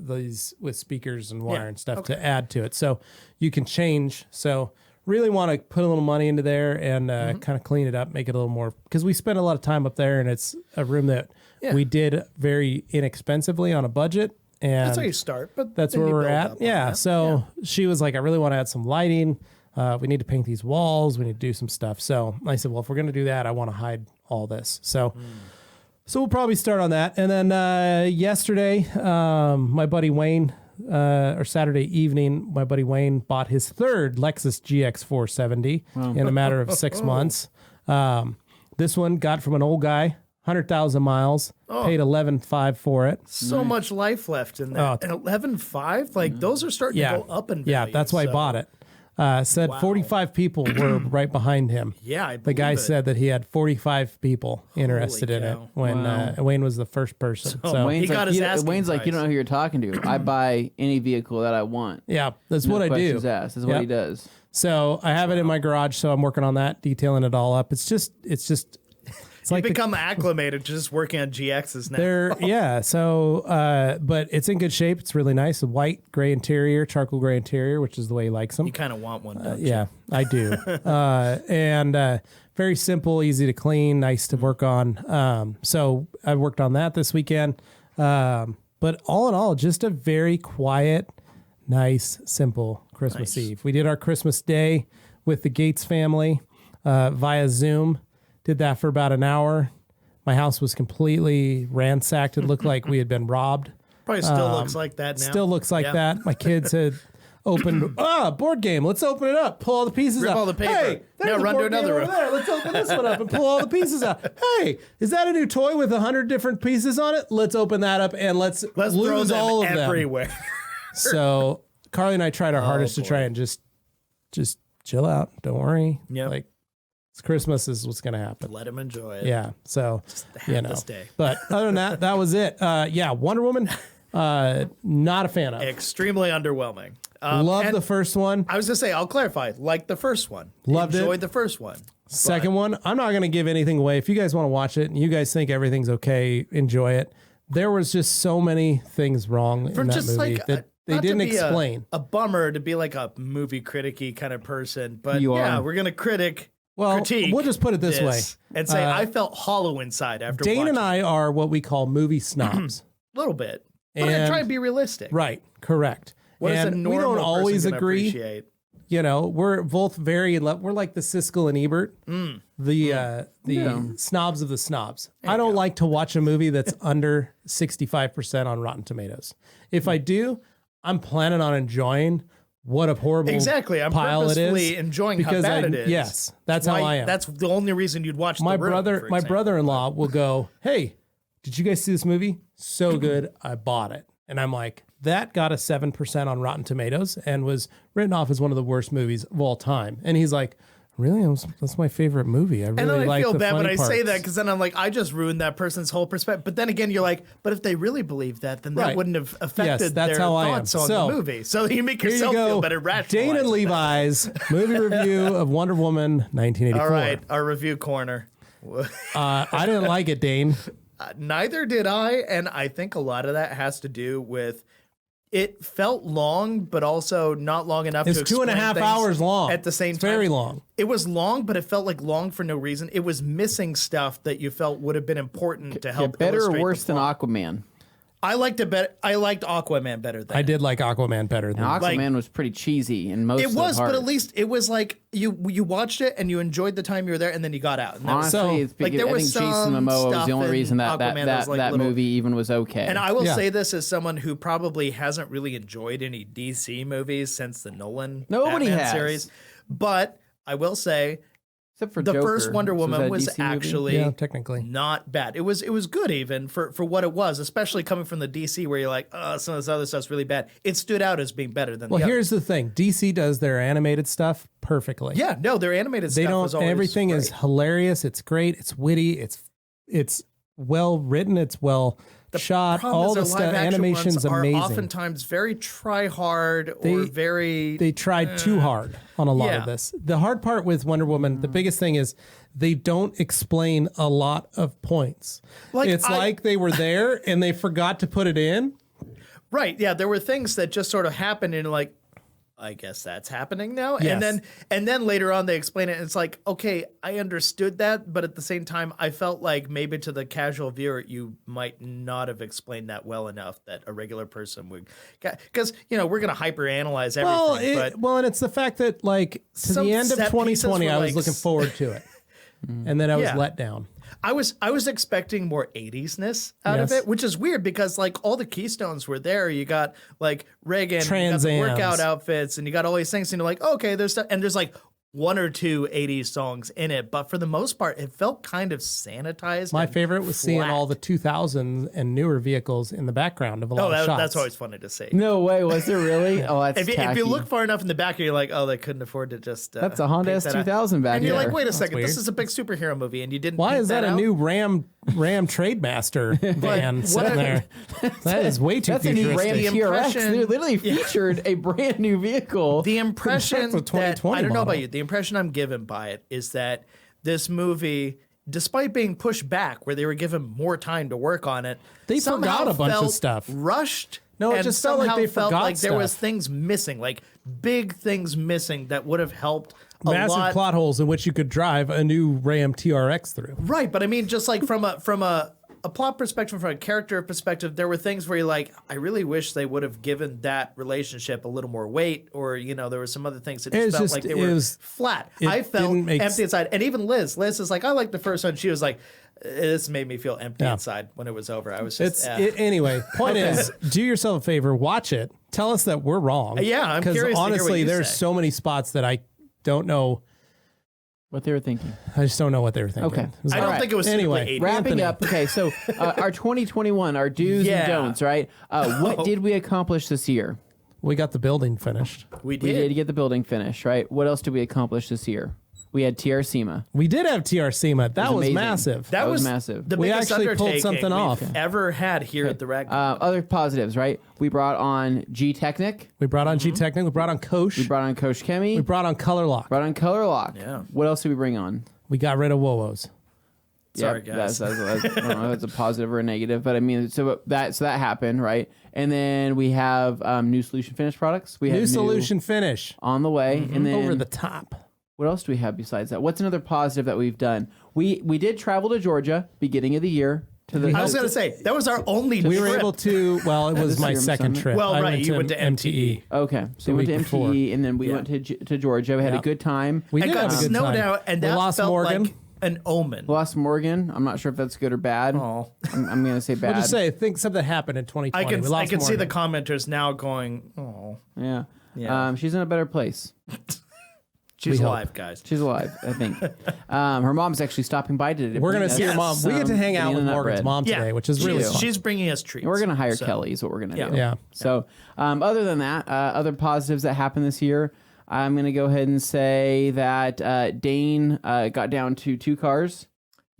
speakers and wire and stuff to add to it. So you can change. So really want to put a little money into there and kind of clean it up, make it a little more, because we spent a lot of time up there and it's a room that we did very inexpensively on a budget. And That's how you start, but that's then where you we're build at. up on Yeah. that. So she was like, I really want to add some lighting. We need to paint these walls. We need to do some stuff. So I said, well, if we're going to do that, I want to hide all this. So we'll probably start on that. And then yesterday, my buddy Wayne, or Saturday evening, my buddy Wayne bought his third Lexus GX 470 in a matter of 6 months. This one got from an old guy. 100,000 miles, paid 11.5 for it. So much life left in there. And 11.5, like those are starting to go up in value. Yeah, that's why I bought it. Said 45 people were right behind him. Yeah, I The guy believe it. said that he had 45 people interested in it cow. when Wayne was the first person. So, Wayne's He got his asking Wayne's like, you price. don't know who you're talking to. I buy any vehicle that I want. yeah, that's No what I do. questions asked. That's what he does. So I have it in my garage, so I'm working on that, detailing it all up. It's like Become acclimated to just working on GXs now. they're so but it's in good shape. It's really nice. A white gray interior, charcoal gray interior, which is the way he likes them. You kind of want one, don't you? Yeah, I do. And very simple, easy to clean, nice to work on. So I worked on that this weekend. But all in all, just a very quiet, nice, simple Christmas Eve. We did our Christmas Day with the Gates family via Zoom. Did that for about an hour. My house was completely ransacked. It looked like we had been robbed. Probably still looks like that now. Still looks like Yeah. that. My kids had opened board game. Let's open it up. Pull all the pieces Rip out. all the paper. Hey, there's Now a run to board game another over room. there. Let's open this one up and pull all the pieces out. Hey, is that a new toy with 100 different pieces on it? Let's open that up and let's throw lose them all of them. everywhere. So Carly and I tried our hardest to try and just chill out. Don't worry. Yep. Like it's Christmas is what's going to happen. Let him enjoy it. Yeah. So, have this day. But other than that, that was it. Yeah. Wonder Woman, not a fan of. Extremely underwhelming. Love and the first one. I was going to say, I'll clarify. Like the first one. Loved it. Enjoyed the first one. Second one, I'm not going to give anything away. If you guys want to watch it and you guys think everything's okay, enjoy it. There was just so many things wrong in that just movie like, that they not to didn't be explain. A bummer to be like a movie critic-y kind of person, but You yeah, are. we're going to critique We'll just put it this way. and say I felt hollow inside after Dane watching and I are what we call movie snobs. a little bit. But I And- try and be realistic. Right, correct. What is a And normal we don't person always gonna agree. appreciate? You know, we're both very we're like the Siskel and Ebert, the snobs of the snobs. I don't like to watch a movie that's under 65% on Rotten Tomatoes. If I do, I'm planning on enjoying what a horrible Exactly. I'm pile it purposefully is enjoying how bad it is. Yes, that's how I am. That's the only reason you'd watch my The Room, brother, for my example. brother-in-law will go, "Hey, did you guys see this movie? So good, I bought it." And I'm like, that got a 7% on Rotten Tomatoes and was written off as one of the worst movies of all time. And he's like, "Really? That's my favorite movie. I really And then I like feel the bad when funny I say parts." that because then I'm like, I just ruined that person's whole perspective. But then again, you're like, but if they really believed that, then that Right. wouldn't have affected Yes, that's their how I am. thoughts on So, the movie. So you make Here you yourself go, feel better rationalizing. Dane and Levi's movie review of Wonder Woman 1984. All right, our review corner. I didn't like it, Dane. neither did I, and I think a lot of that has to do with it felt long, but also not long enough It's to explain 2.5 things hours long. at the same It's time. very long. It was long, but it felt like long for no reason. It was missing stuff that you felt would have been important to help. Better or illustrate worse the than plot. Aquaman? I liked it better. I liked Aquaman better than I did like Aquaman better than And Like- Aquaman was pretty cheesy in most It of the was, but parts. at least it was like you watched it and you enjoyed the time you were there, and then you got out. And that was- Honestly, So, it's like, because there I was think Jason some Momoa was stuff the only in reason that Aquaman that was, like, that little- movie even was okay. And I will Yeah. say this as someone who probably hasn't really enjoyed any DC movies since the Nolan Nobody Batman has. series, but I will say Except for the Joker. first Wonder So was that Woman a was DC movie? actually Yeah, technically. not bad. It was good even for what it was, especially coming from the DC where you're like, oh, some of this other stuff's really bad. It stood out as being better than Well, the other. here's the thing. DC does their animated stuff perfectly. Yeah, no, their animated They stuff don't was always everything great. is hilarious, it's great, it's witty, it's well written, it's well shot, Problem all is the their stuff, live-action animation's ones are amazing. oftentimes very try-hard or very... They tried too hard on a lot yeah. of this. The hard part with Wonder Woman, the biggest thing is they don't explain a lot of points. Like, it's like they were there and they forgot to put it in. Right, yeah, there were things that just sort of happened and like, I guess that's happening now. Yes. And then later on they explain it and it's like, okay, I understood that, but at the same time I felt like maybe to the casual viewer you might not have explained that well enough that a regular person would, because we're going to hyperanalyze everything, but And it's the fact that like to Some the end of set pieces 2020 were I was like looking forward to it. And then I was Yeah. let down. I was expecting more 80s-ness out of Yes. it, which is weird because like all the keystones were there. You got like Reagan, you got Trans the Ams. workout outfits, and you got all these things, and you're like, okay, there's stuff, and there's like one or two 80s songs in it, but for the most part, it felt kind of sanitized. My and favorite was seeing flat. all the 2000s and newer vehicles in the background of a lot Oh, of shots. that's always funny to see. No way, was there really? Oh, that's If you tacky. look far enough in the back, you're like, oh, they couldn't afford to just. That's a Honda paint that out. S2000 back And you're there. like, wait a second, weird. this is a big superhero movie, and you didn't. Why paint is that a out? new Ram Trademaster van sitting there? That is way too That's a new Ram futuristic. The TRX. impression- They literally featured a brand new vehicle. The impression That's a that 2020 I don't know model. about you. The impression I'm given by it is that this movie, despite being pushed back, where they were given more time to work on it, They somehow forgot a bunch of felt stuff. Rushed. No, it and just felt like somehow they felt forgot like there was stuff. things missing, like big things missing that would have helped a Massive lot. plot holes in which you could drive a new Ram TRX through. Right, but I mean, just like from a plot perspective, from a character perspective, there were things where you're like, I really wish they would have given that relationship a little more weight, or there were some other things that just It's felt just- like they it were was- flat. it I felt didn't make empty inside, and even Liz is like, I like the first one. She was like, this made me feel empty Yeah. inside when it was over. I was just, Anyway, point is, do yourself a favor, watch it. Tell us that we're wrong. Yeah, I'm because curious to hear what honestly, you there's say. so many spots that I don't know. What they were thinking. I just don't know what they were thinking. Okay. It was I like- don't Alright. think it was Anyway, anyway. Wrapping Anthony. up. Okay, so our 2021, our do's Yeah. and don'ts, right? What did we accomplish this year? we got the building finished. We We did did. get the building finished, right? What else did we accomplish this year? We had TRC. We did have TRC. That was amazing. massive. That was was massive. The We biggest actually pulled undertaking something we've off. ever had here at the Rag. Other positives, right? We brought on G Technic. We brought on G-Technic. We brought on Kosh. We brought on Coach Kemi. We brought on Color Lock. brought on Color Lock. Yeah. What else did we bring on? We got rid of Wowos. Sorry, Yep, guys. That's, I don't know if that's a positive or a negative, but I mean, so that happened, right? And then we have new Solution Finish products. We have New Solution Finish. on the way, and then Over the top. what else do we have besides that? What's another positive that we've done? We did travel to Georgia beginning of the year to the. I was going to say, that was our only We were trip. able to, well, it was this my year, second Summit. trip. Well, I right, you went to MTE. Okay, so we went to week before. MTE, and then we Yeah. went to Georgia. We had Yeah. a good time. We It did got have a good snowed time. out, and we that lost felt Morgan. like an omen. Lost Morgan. I'm not sure if that's good or bad. Oh. I'm going to say bad. We'll just say, I think something happened in 2020. I can we lost I can see the Morgan. commenters now going, oh, Yeah. Yeah. She's in a better place. she's We hope. alive, guys. She's alive, I think. Her mom's actually stopping by today. We're going to bring see us her mom. We get to some hang out with banana Morgan's bread. mom today, which is really she's, fun. she's bringing us treats. We're going to hire so- Kelly is what we're going to Yeah. do. Yeah. So other than that, other positives that happened this year, I'm going to go ahead and say that Dane got down to 2 cars.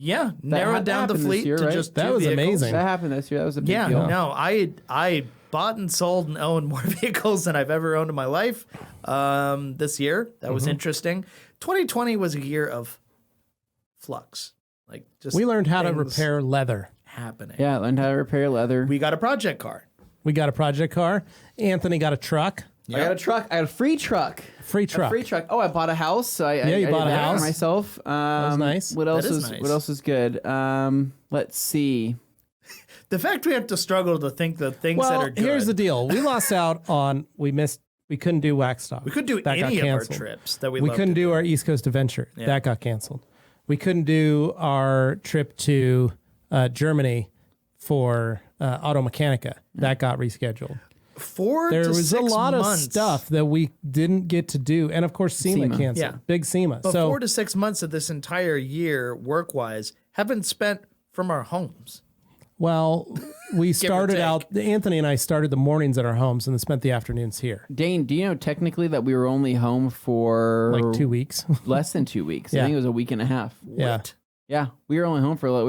Yeah, narrowed down the happened this fleet year, to right? just That 2 was vehicles. amazing. That happened this year. That was a big Yeah, deal. no, I bought and sold and owned more vehicles than I've ever owned in my life this year. That was interesting. 2020 was a year of flux. Like just We learned how to things repair leather. happening. Yeah, learned how to repair leather. We got a project car. We got a project car. Anthony got a truck. I got a truck. I got a free truck. Free truck. A free truck. Oh, I bought a house. So I you I bought did a that house. for myself. That was nice. What else That is is nice. What else is good? Let's see. The fact we have to struggle to think the things that Well, are good. here's the deal. We lost out on, we couldn't do Wax Stop. We couldn't do That got any of our canceled. trips that we We love couldn't to do our East Coast Adventure. Yeah. That got canceled. We couldn't do our trip to Germany for Auto Mechanica. That got rescheduled. 4 There to was 6 a lot months. of stuff that we didn't get to do. And of course, SEMA SEMA. canceled. Yeah. Big SEMA. But So 4 to 6 months of this entire year, work-wise, have been spent from our homes. well, we started take. out, Anthony and I started the mornings at our homes and then spent the afternoons here. Dane, do you know technically that we were only home for Like 2 weeks. less than 2 weeks? I Yeah. think it was a week and a half. Yeah. What? Yeah, we were only home for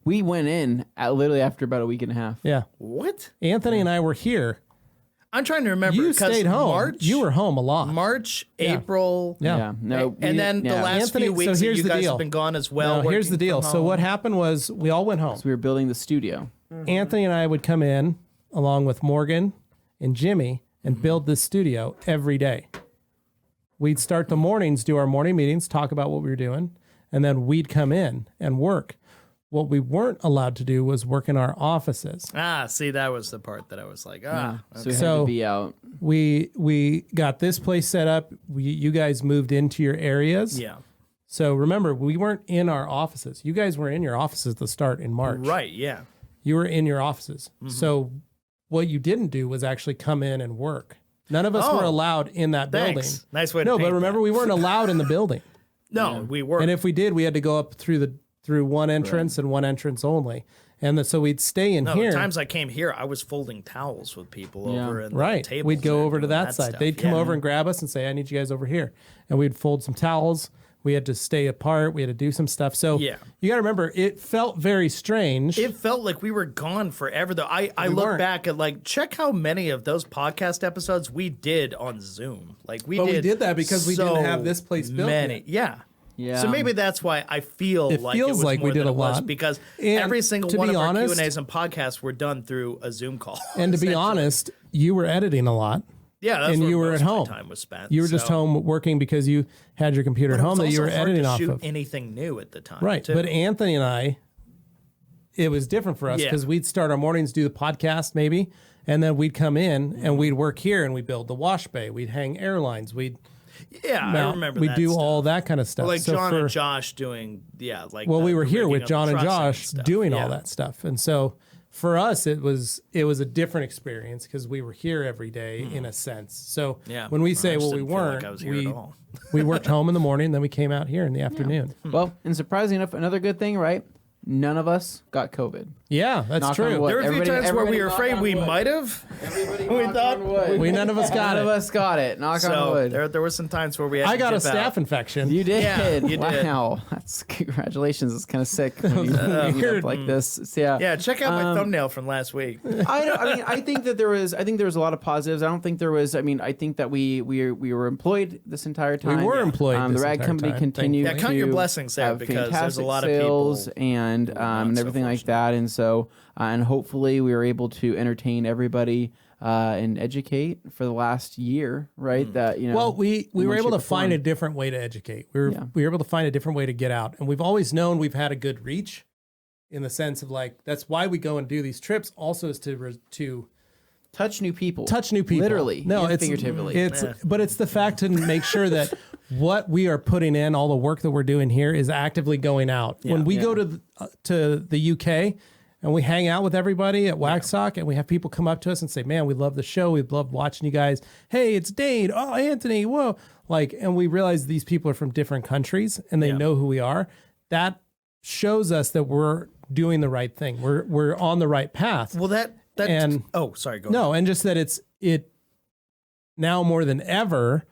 we went in at literally after about a week and a half. Yeah. What? Anthony and I were here. I'm trying to remember. You 'cause stayed home. March, You were home a lot. March, Yeah. April. Yeah. No. we And then didn't- the yeah. last Anthony, few so weeks that here's you the guys deal. have been gone as well. No, here's the working deal. from So what home. happened was we all went home. we were building the studio. Anthony and I would come in along with Morgan and Jimmy and build this studio every day. We'd start the mornings, do our morning meetings, talk about what we were doing, and then we'd come in and work. What we weren't allowed to do was work in our offices. See, that was the part that I was like, So we had So- to be out. We got this place set up. You guys moved into your areas. yeah. So remember, we weren't in our offices. You guys were in your offices at the start in March. Right, yeah. You were in your offices. Mm-hmm. So what you didn't do was actually come in and work. None of us were Oh, allowed in that Thanks. building. Nice way to No, but paint remember, that. we weren't allowed in the building. No, we were. And if we did, we had to go up through one entrance and one entrance only. And so we'd stay in no, here. the times I came here, I was folding towels with people Yeah. over in the Right. tables. We'd go and over to doing that side. stuff. They'd come Yeah. over and grab us and say, I need you guys over here. And we'd fold some towels. We had to stay apart. We had to do some stuff. So Yeah. you got to remember, it felt very strange. It felt like we were gone forever, though. I look weren't. back at, like, check how many of those podcast episodes we did on Zoom. Like, But we did that because we didn't have this place built Many. yet. Yeah. Yeah. So maybe that's why I feel It like feels it was like we more did than a it was, lot. because And every single to one be of our honest- Q&As and podcasts were done through a Zoom call. And to be essentially. honest, you were editing a lot. yeah, that's and where you were most at of my home. time was spent. You were just so. home working because you had your computer at But it home was that you also were hard editing to off shoot of. anything new at the time. Right. too. But Anthony and I, it was different for us Yeah. because we'd start our mornings, do the podcast maybe, and then we'd come in and we'd work here and we'd build the wash bay. We'd hang airlines. We'd I remember we'd that do stuff. all that kind of stuff. Like So John for- and Josh doing, like. Well, the- we were the here rigging with of John the and trucks Josh stuff. doing all Yeah. that stuff. And so for us, it was a different experience because we were here every day in a sense. So Yeah. when we I say, just well, we didn't feel like weren't, I was here at all. we worked home in the morning, then we came out here in the afternoon. Well, and surprisingly enough, another good thing, right? None of us got COVID. Yeah, that's Knock on true. wood. There were a few Everybody- times where we everybody were knock afraid on we wood. might have. Everybody We knock thought- on wood. We none of us got None of it. us got it. Knock on So wood. there were some times where we had I to got a dip staph out. infection. You did. Yeah, you did. Wow. That's congratulations. It's kind of sick when you meet weird. up like this. So, yeah. Yeah, check out my thumbnail from last week. I think that there was a lot of positives. I don't think there was. I mean, I think that we were employed this entire time. were employed The this rag entire company time, continued. Yeah, count your to blessings there, have because there's a fantastic lot of sales people and not so everything like fortunate. that. And so and hopefully we were able to entertain everybody and educate for the last year, right? That Well, we were one able to shape or find form. a different way to educate. We were Yeah. we were able to find a different way to get out, and we've always known we've had a good reach, in the sense of like that's why we go and do these trips. Also, is to touch new people. touch new people. Literally. No, and it's figuratively. It's Yeah. but it's the fact to make sure that what we are putting in, all the work that we're doing here, is actively going out. When we go to the UK. And we hang out with everybody at Waxstock, and we have people come up to us and say, "Man, we love the show. We love watching you guys. Hey, it's Dane. Oh, Anthony. Whoa!" Like, and we realize these people are from different countries, and they know who we are. That shows us that we're doing the right thing. We're on the right path. Well, that And- oh, sorry, go ahead. No, and just that it now more than ever,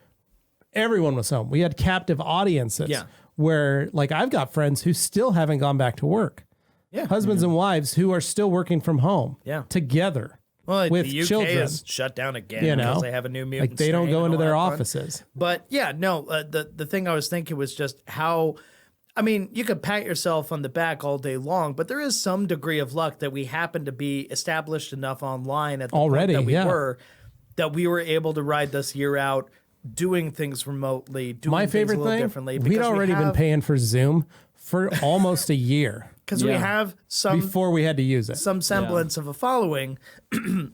everyone was home. We had captive audiences. Yeah. Where like I've got friends who still haven't gone back to work. Yeah. Husbands and wives who are still working from home. Yeah. Together. Well, with the UK children. is shut down again You know, because they have a new mutant Like they don't strain go and into all their that fun. offices. But yeah, no, the thing I was thinking was just how I mean, you could pat yourself on the back all day long, but there is some degree of luck that we happen to be established enough online at the Already, point yeah. that we were able to ride this year out, doing things remotely, doing My things favorite a little thing, differently. we'd already been paying for Zoom for almost a year because we have some before we had to use it. some semblance of a following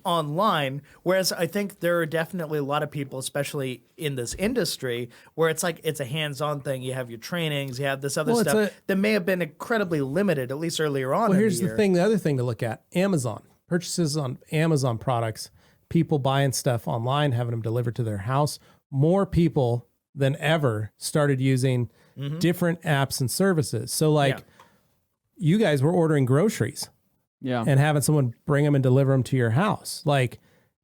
online. Whereas I think there are definitely a lot of people, especially in this industry, where it's like it's a hands-on thing. You have your trainings, you have this other stuff that may have been incredibly limited, at least earlier on. Well, here's the the year. thing. The other thing to look at: Amazon purchases on Amazon products. People buying stuff online, having them delivered to their house. More people than ever started using different apps and services. So, like, you guys were ordering groceries. Yeah. And having someone bring them and deliver them to your house, like,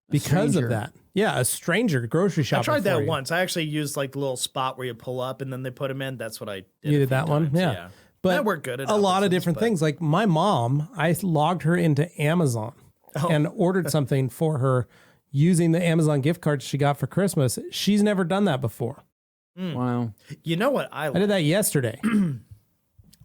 because of stranger. that. Yeah, a stranger grocery shopper. I tried for that you. once. I actually used like the little spot where you pull up and then they put them in. That's what I did. You a did few that one? times, Yeah. But that worked good. A lot of different things. Like my mom, I logged her into Amazon and ordered something for her using the Amazon gift cards she got for Christmas. She's never done that before. Wow. You know what I I did that yesterday.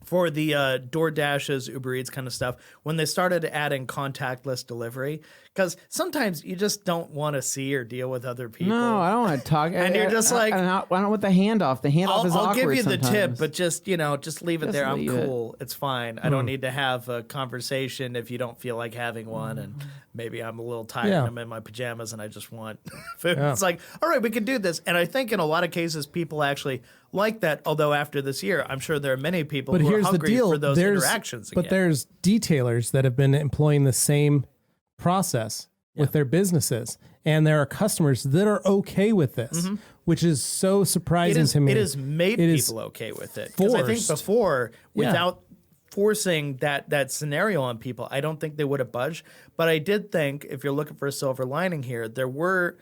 for the DoorDashes, Uber Eats kind of stuff, when they started adding contactless delivery, because sometimes you just don't want to see or deal with other people. No, I don't want to talk. And you're just like, I don't want the handoff. The handoff is I'll awkward give you the sometimes. tip, but just leave it Just there. I'm leave it. cool. It's fine. I don't need to have a conversation if you don't feel like having one. And maybe I'm a little tired Yeah. and I'm in my pajamas and I just want food. It's like, all right, we can do this. And I think in a lot of cases, people actually like that. Although after this year, I'm sure there are many people But who are here's the hungry deal. for those interactions But again. there's detailers that have been employing the same process with their businesses. And there are customers that are okay with this, which is so surprising to me. It has made It is people okay with it. Because I think forced. before, Yeah. without forcing that scenario on people, I don't think they would have budged. But I did think, if you're looking for a silver lining here, there were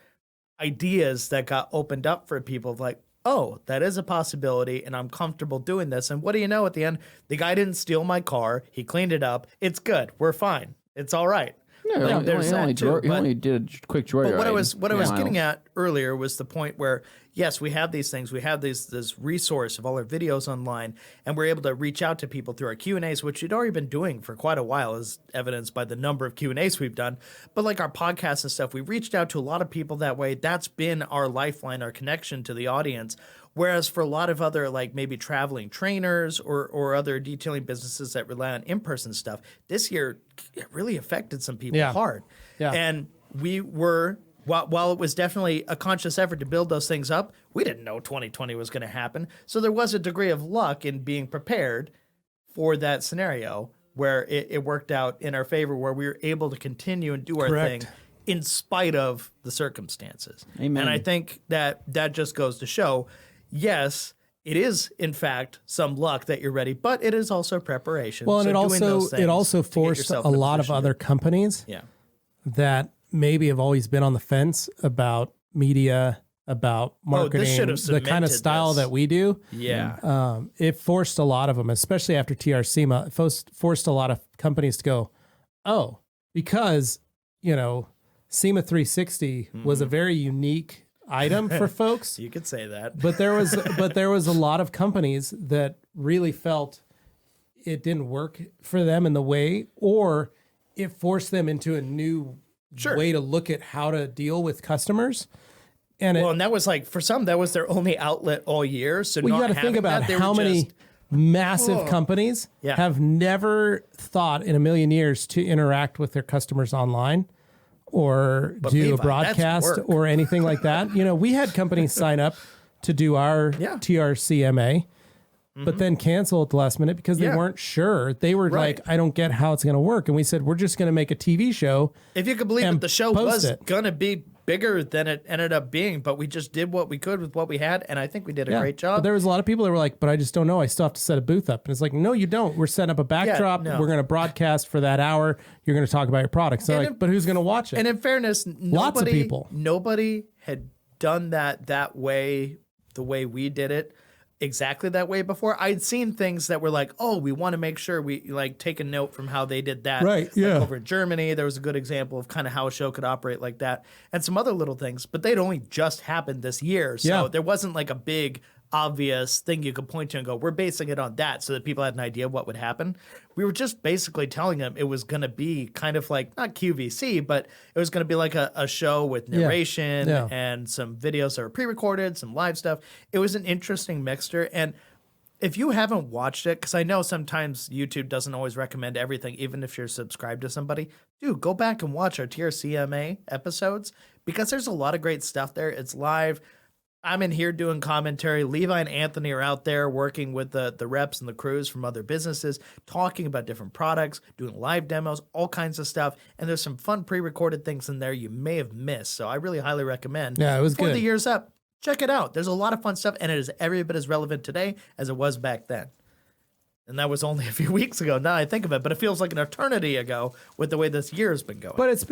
ideas that got opened up for people of like, oh, that is a possibility, and I'm comfortable doing this. And what do you know? At the end, the guy didn't steal my car. He cleaned it up. It's good. We're fine. It's all right. Yeah, Like, there's that too, he but- only did a quick joyride. But what I was Miles. getting at earlier was the point where yes, we have these things, we have this resource of all our videos online, and we're able to reach out to people through our Q&As, which we'd already been doing for quite a while, as evidenced by the number of Q&As we've done. But like our podcasts and stuff, we reached out to a lot of people that way. That's been our lifeline, our connection to the audience. Whereas for a lot of other, like maybe traveling trainers or other detailing businesses that rely on in-person stuff, this year it really affected some people hard. Yeah. And we were, while it was definitely a conscious effort to build those things up, we didn't know 2020 was going to happen. So there was a degree of luck in being prepared for that scenario where it worked out in our favor, where we were able to continue and do our Correct. thing in spite of the circumstances. Amen. And I think that just goes to show, yes, it is in fact some luck that you're ready, but it is also preparation. Well, and So doing those it also things to get forced yourself a in lot of position other companies yeah. that maybe have always been on the fence about media, about marketing, should have the kind of cemented style this. that we do. Yeah. It forced a lot of them, especially after TRC, forced a lot of companies to go, oh, because, SEMA 360 was a very unique item for folks. You could say that. But there was a lot of companies that really felt it didn't work for them in the way, or it forced them into a new way to look at how to deal with customers. And And that was like, for some, that was their only outlet all year. So you got to think about how many massive companies have never thought in a million years to interact with their customers online or do Levi, a that's broadcast work. or anything like that. We had companies sign up to do our TRCMA, but then cancel at the last minute because they weren't sure. They were like, I don't get how it's going to work. And we said, we're just going to make a TV show. If you could believe and it, the show post was it. going to be bigger than it ended up being, but we just did what we could with what we had, and I think we did a great job. But there was a lot of people that were like, but I just don't know. I still have to set a booth up. And it's like, no, you don't. We're setting up a backdrop. no. We're going to broadcast for that hour. You're going to talk about your products. They're like, but who's going to watch it? And in fairness, Lots of people. Nobody had done that way, the way we did it, exactly that way before. I'd seen things that were like, oh, we want to make sure we like take a note from how they did that. Right, Like, yeah. over in Germany, there was a good example of kind of how a show could operate like that, and some other little things, but they'd only just happened this year. So there wasn't like a big obvious thing you could point to and go, we're basing it on that, so that people had an idea of what would happen. We were just basically telling them it was going to be kind of like, not QVC, but it was going to be like a show with narration and some videos that were pre-recorded, some live stuff. It was an interesting mixture. And if you haven't watched it, because I know sometimes YouTube doesn't always recommend everything, even if you're subscribed to somebody, dude, go back and watch our TRCMA episodes, because there's a lot of great stuff there. It's live. I'm in here doing commentary. Levi and Anthony are out there working with the reps and the crews from other businesses, talking about different products, doing live demos, all kinds of stuff. And there's some fun pre-recorded things in there you may have missed. So I really highly recommend. Yeah, it was before good. the year's up, check it out. There's a lot of fun stuff, and it is every bit as relevant today as it was back then. And that was only a few weeks ago, now I think of it, but it feels like an eternity ago with the way this year has been going. But it's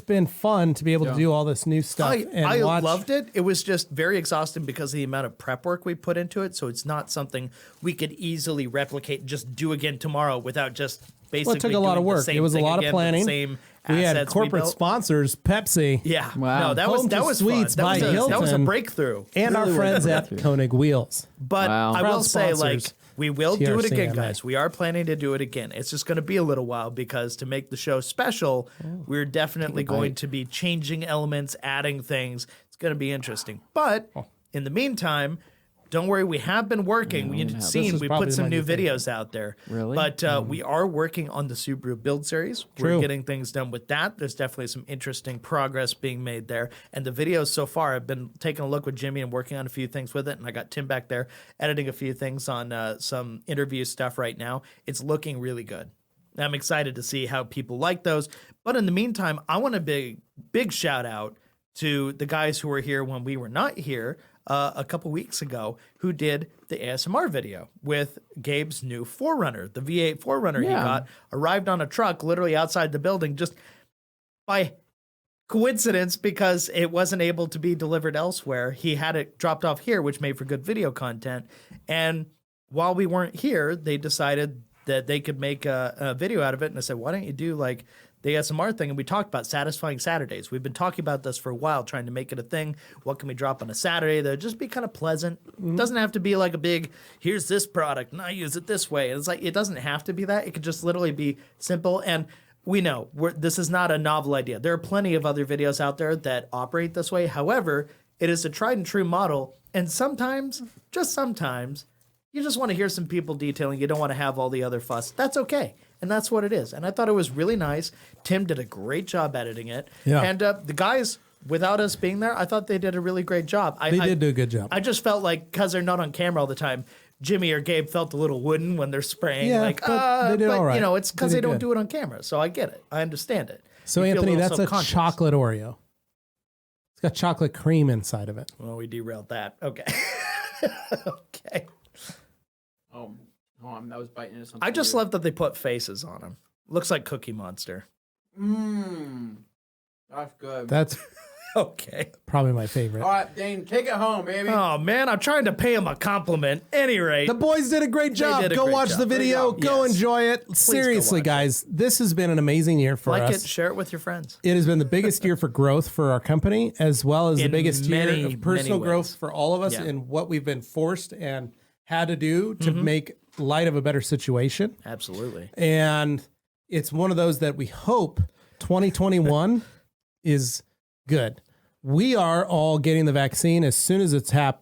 been fun to be able to do all this new stuff. I loved it. It was just very exhausting because of the amount of prep work we put into it. So it's not something we could easily replicate and just do again tomorrow without just basically Well, it took a lot of work. It was a lot of planning. We had corporate sponsors, Pepsi. Yeah. Wow. No, that Home to was Sweets fun. by That was a Hilton. breakthrough. And our friends at Koenig Wheels. But Wow. I will Proud say, like, sponsors, we will do it again, TRCMA. guys. We are planning to do it again. It's just going to be a little while because to make the show special, we're definitely going to be changing elements, adding things. It's going to be interesting. But in the meantime, don't worry, we have been working. You've This seen is we probably put some my new new favorite. videos out there. Really? But we are working on the Subaru build series. We're True. getting things done with that. There's definitely some interesting progress being made there. And the videos so far, I've been taking a look with Jimmy and working on a few things with it. And I got Tim back there editing a few things on some interview stuff right now. It's looking really good. I'm excited to see how people like those. But in the meantime, I want a big shout out to the guys who were here when we were not here a couple weeks ago, who did the ASMR video with Gabe's new 4Runner, the V8 4Runner he got, arrived on a truck literally outside the building just by coincidence because it wasn't able to be delivered elsewhere. He had it dropped off here, which made for good video content. And while we weren't here, they decided that they could make a video out of it. And I said, why don't you do like the ASMR thing? And we talked about satisfying Saturdays. We've been talking about this for a while, trying to make it a thing. What can we drop on a Saturday that would just be kind of pleasant? It doesn't have to be like a big, here's this product and I use it this way. And it's like, it doesn't have to be that. It could just literally be simple. And we know this is not a novel idea. There are plenty of other videos out there that operate this way. However, it is a tried and true model. And sometimes, just sometimes, you just want to hear some people detailing. You don't want to have all the other fuss. That's okay. And that's what it is. And I thought it was really nice. Tim did a great job editing it. Yeah. And the guys, without us being there, I thought they did a really great job. They did do a good job. I just felt like, because they're not on camera all the time, Jimmy or Gabe felt a little wooden when they're spraying. Yeah, like, but they did all right. you know, it's because They they did don't good. do it on camera. So I get it. I understand it. So You feel Anthony, little that's a self-conscious. chocolate Oreo. It's got chocolate cream inside of it. Well, we derailed that. Okay. Okay. Oh, that was biting into something. I just love that they put faces on them. Looks like Cookie Monster. That's good. That's Okay. probably my favorite. All right, Dane, take it home, baby. Oh, man, I'm trying to pay him a compliment. Any rate. The boys did a great job. did a Go great watch job. the Great video. job. Go Yes. enjoy it. Seriously, watch it. guys, this has been an amazing year for like us. it, share it with your friends. It has been the biggest year for growth for our company, as well as the In biggest many, year of personal many growth ways. for all of us Yeah. in what we've been forced and had to do to make light of a better situation. Absolutely. And it's one of those that we hope 2021 is good. We are all getting the vaccine as soon as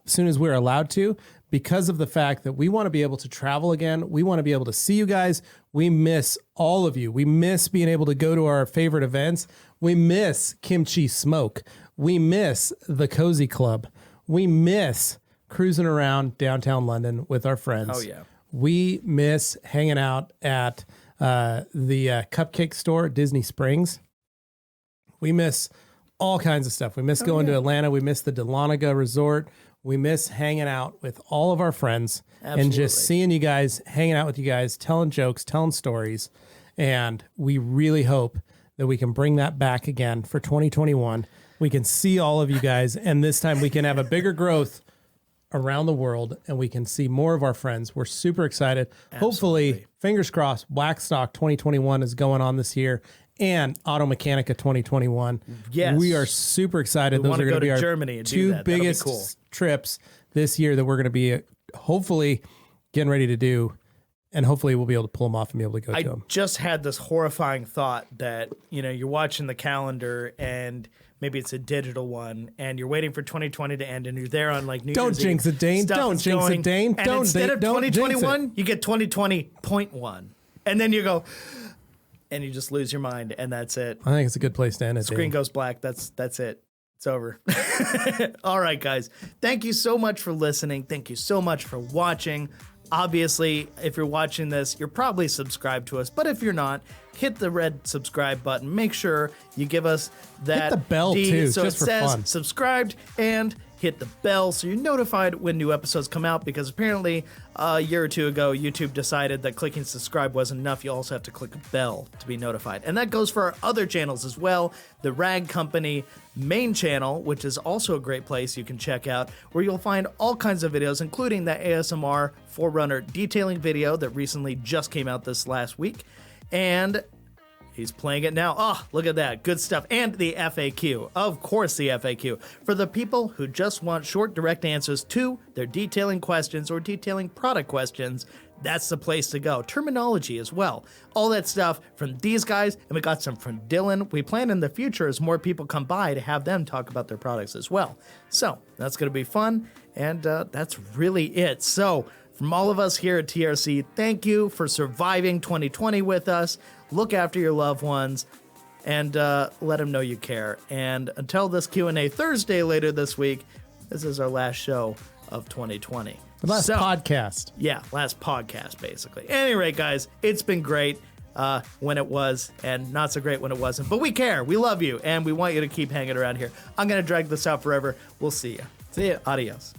soon as we're allowed to, because of the fact that we want to be able to travel again. We want to be able to see you guys. We miss all of you. We miss being able to go to our favorite events. We miss Kimchi Smoke. We miss the Cozy Club. We miss cruising around downtown London with our friends. Oh, yeah. We miss hanging out at the cupcake store at Disney Springs. We miss all kinds of stuff. We miss going to Atlanta. We miss the Dahlonega Resort. We miss hanging out with all of our friends and just Absolutely. seeing you guys, hanging out with you guys, telling jokes, telling stories. And we really hope that we can bring that back again for 2021. We can see all of you guys, and this time we can have a bigger growth around the world, and we can see more of our friends. We're super excited. Hopefully, fingers crossed, Waxstock 2021 is going on this year, and Auto Mechanica 2021. Yes. We are super excited. We Those wanna are going go to be to our Germany and do two that. That'll be biggest cool. trips this year that we're going to be hopefully getting ready to do. And hopefully we'll be able to pull them off and be able to go I to them. just had this horrifying thought that, you're watching the calendar and maybe it's a digital one and you're waiting for 2020 to end and you're there on like New Don't Year's jinx Eve. it, Dane. Stuff Don't is jinx going, it, Dane. And Don't instead of don't jinx 2021, you get 2020.1. And then you go, and you just lose your mind and that's it. I think it's a good place to end it, Screen Dane. goes black. That's it. It's over. All right, guys. Thank you so much for listening. Thank you so much for watching. Obviously, if you're watching this, you're probably subscribed to us. But if you're not, hit the red subscribe button. Make sure you give us that Hit the bell, too, So just it for says fun. subscribed and hit the bell so you're notified when new episodes come out, because apparently a year or two ago, YouTube decided that clicking subscribe wasn't enough. You also have to click a bell to be notified. And that goes for our other channels as well. The Rag Company main channel, which is also a great place you can check out, where you'll find all kinds of videos, including the ASMR Forerunner detailing video that recently just came out this last week. And he's playing it now. Oh, look at that. Good stuff. And the FAQ. Of course, the FAQ. For the people who just want short, direct answers to their detailing questions or detailing product questions, that's the place to go. Terminology as well. All that stuff from these guys, and we got some from Dylan. We plan in the future as more people come by to have them talk about their products as well. So that's going to be fun, and that's really it. So from all of us here at TRC, thank you for surviving 2020 with us. Look after your loved ones and let them know you care. And until this Q&A Thursday later this week, this is our last show of 2020. The last podcast. Yeah, last podcast, basically. Anyway, guys, it's been great when it was and not so great when it wasn't. But we care. We love you. And we want you to keep hanging around here. I'm going to drag this out forever. We'll see you. See ya. Adios.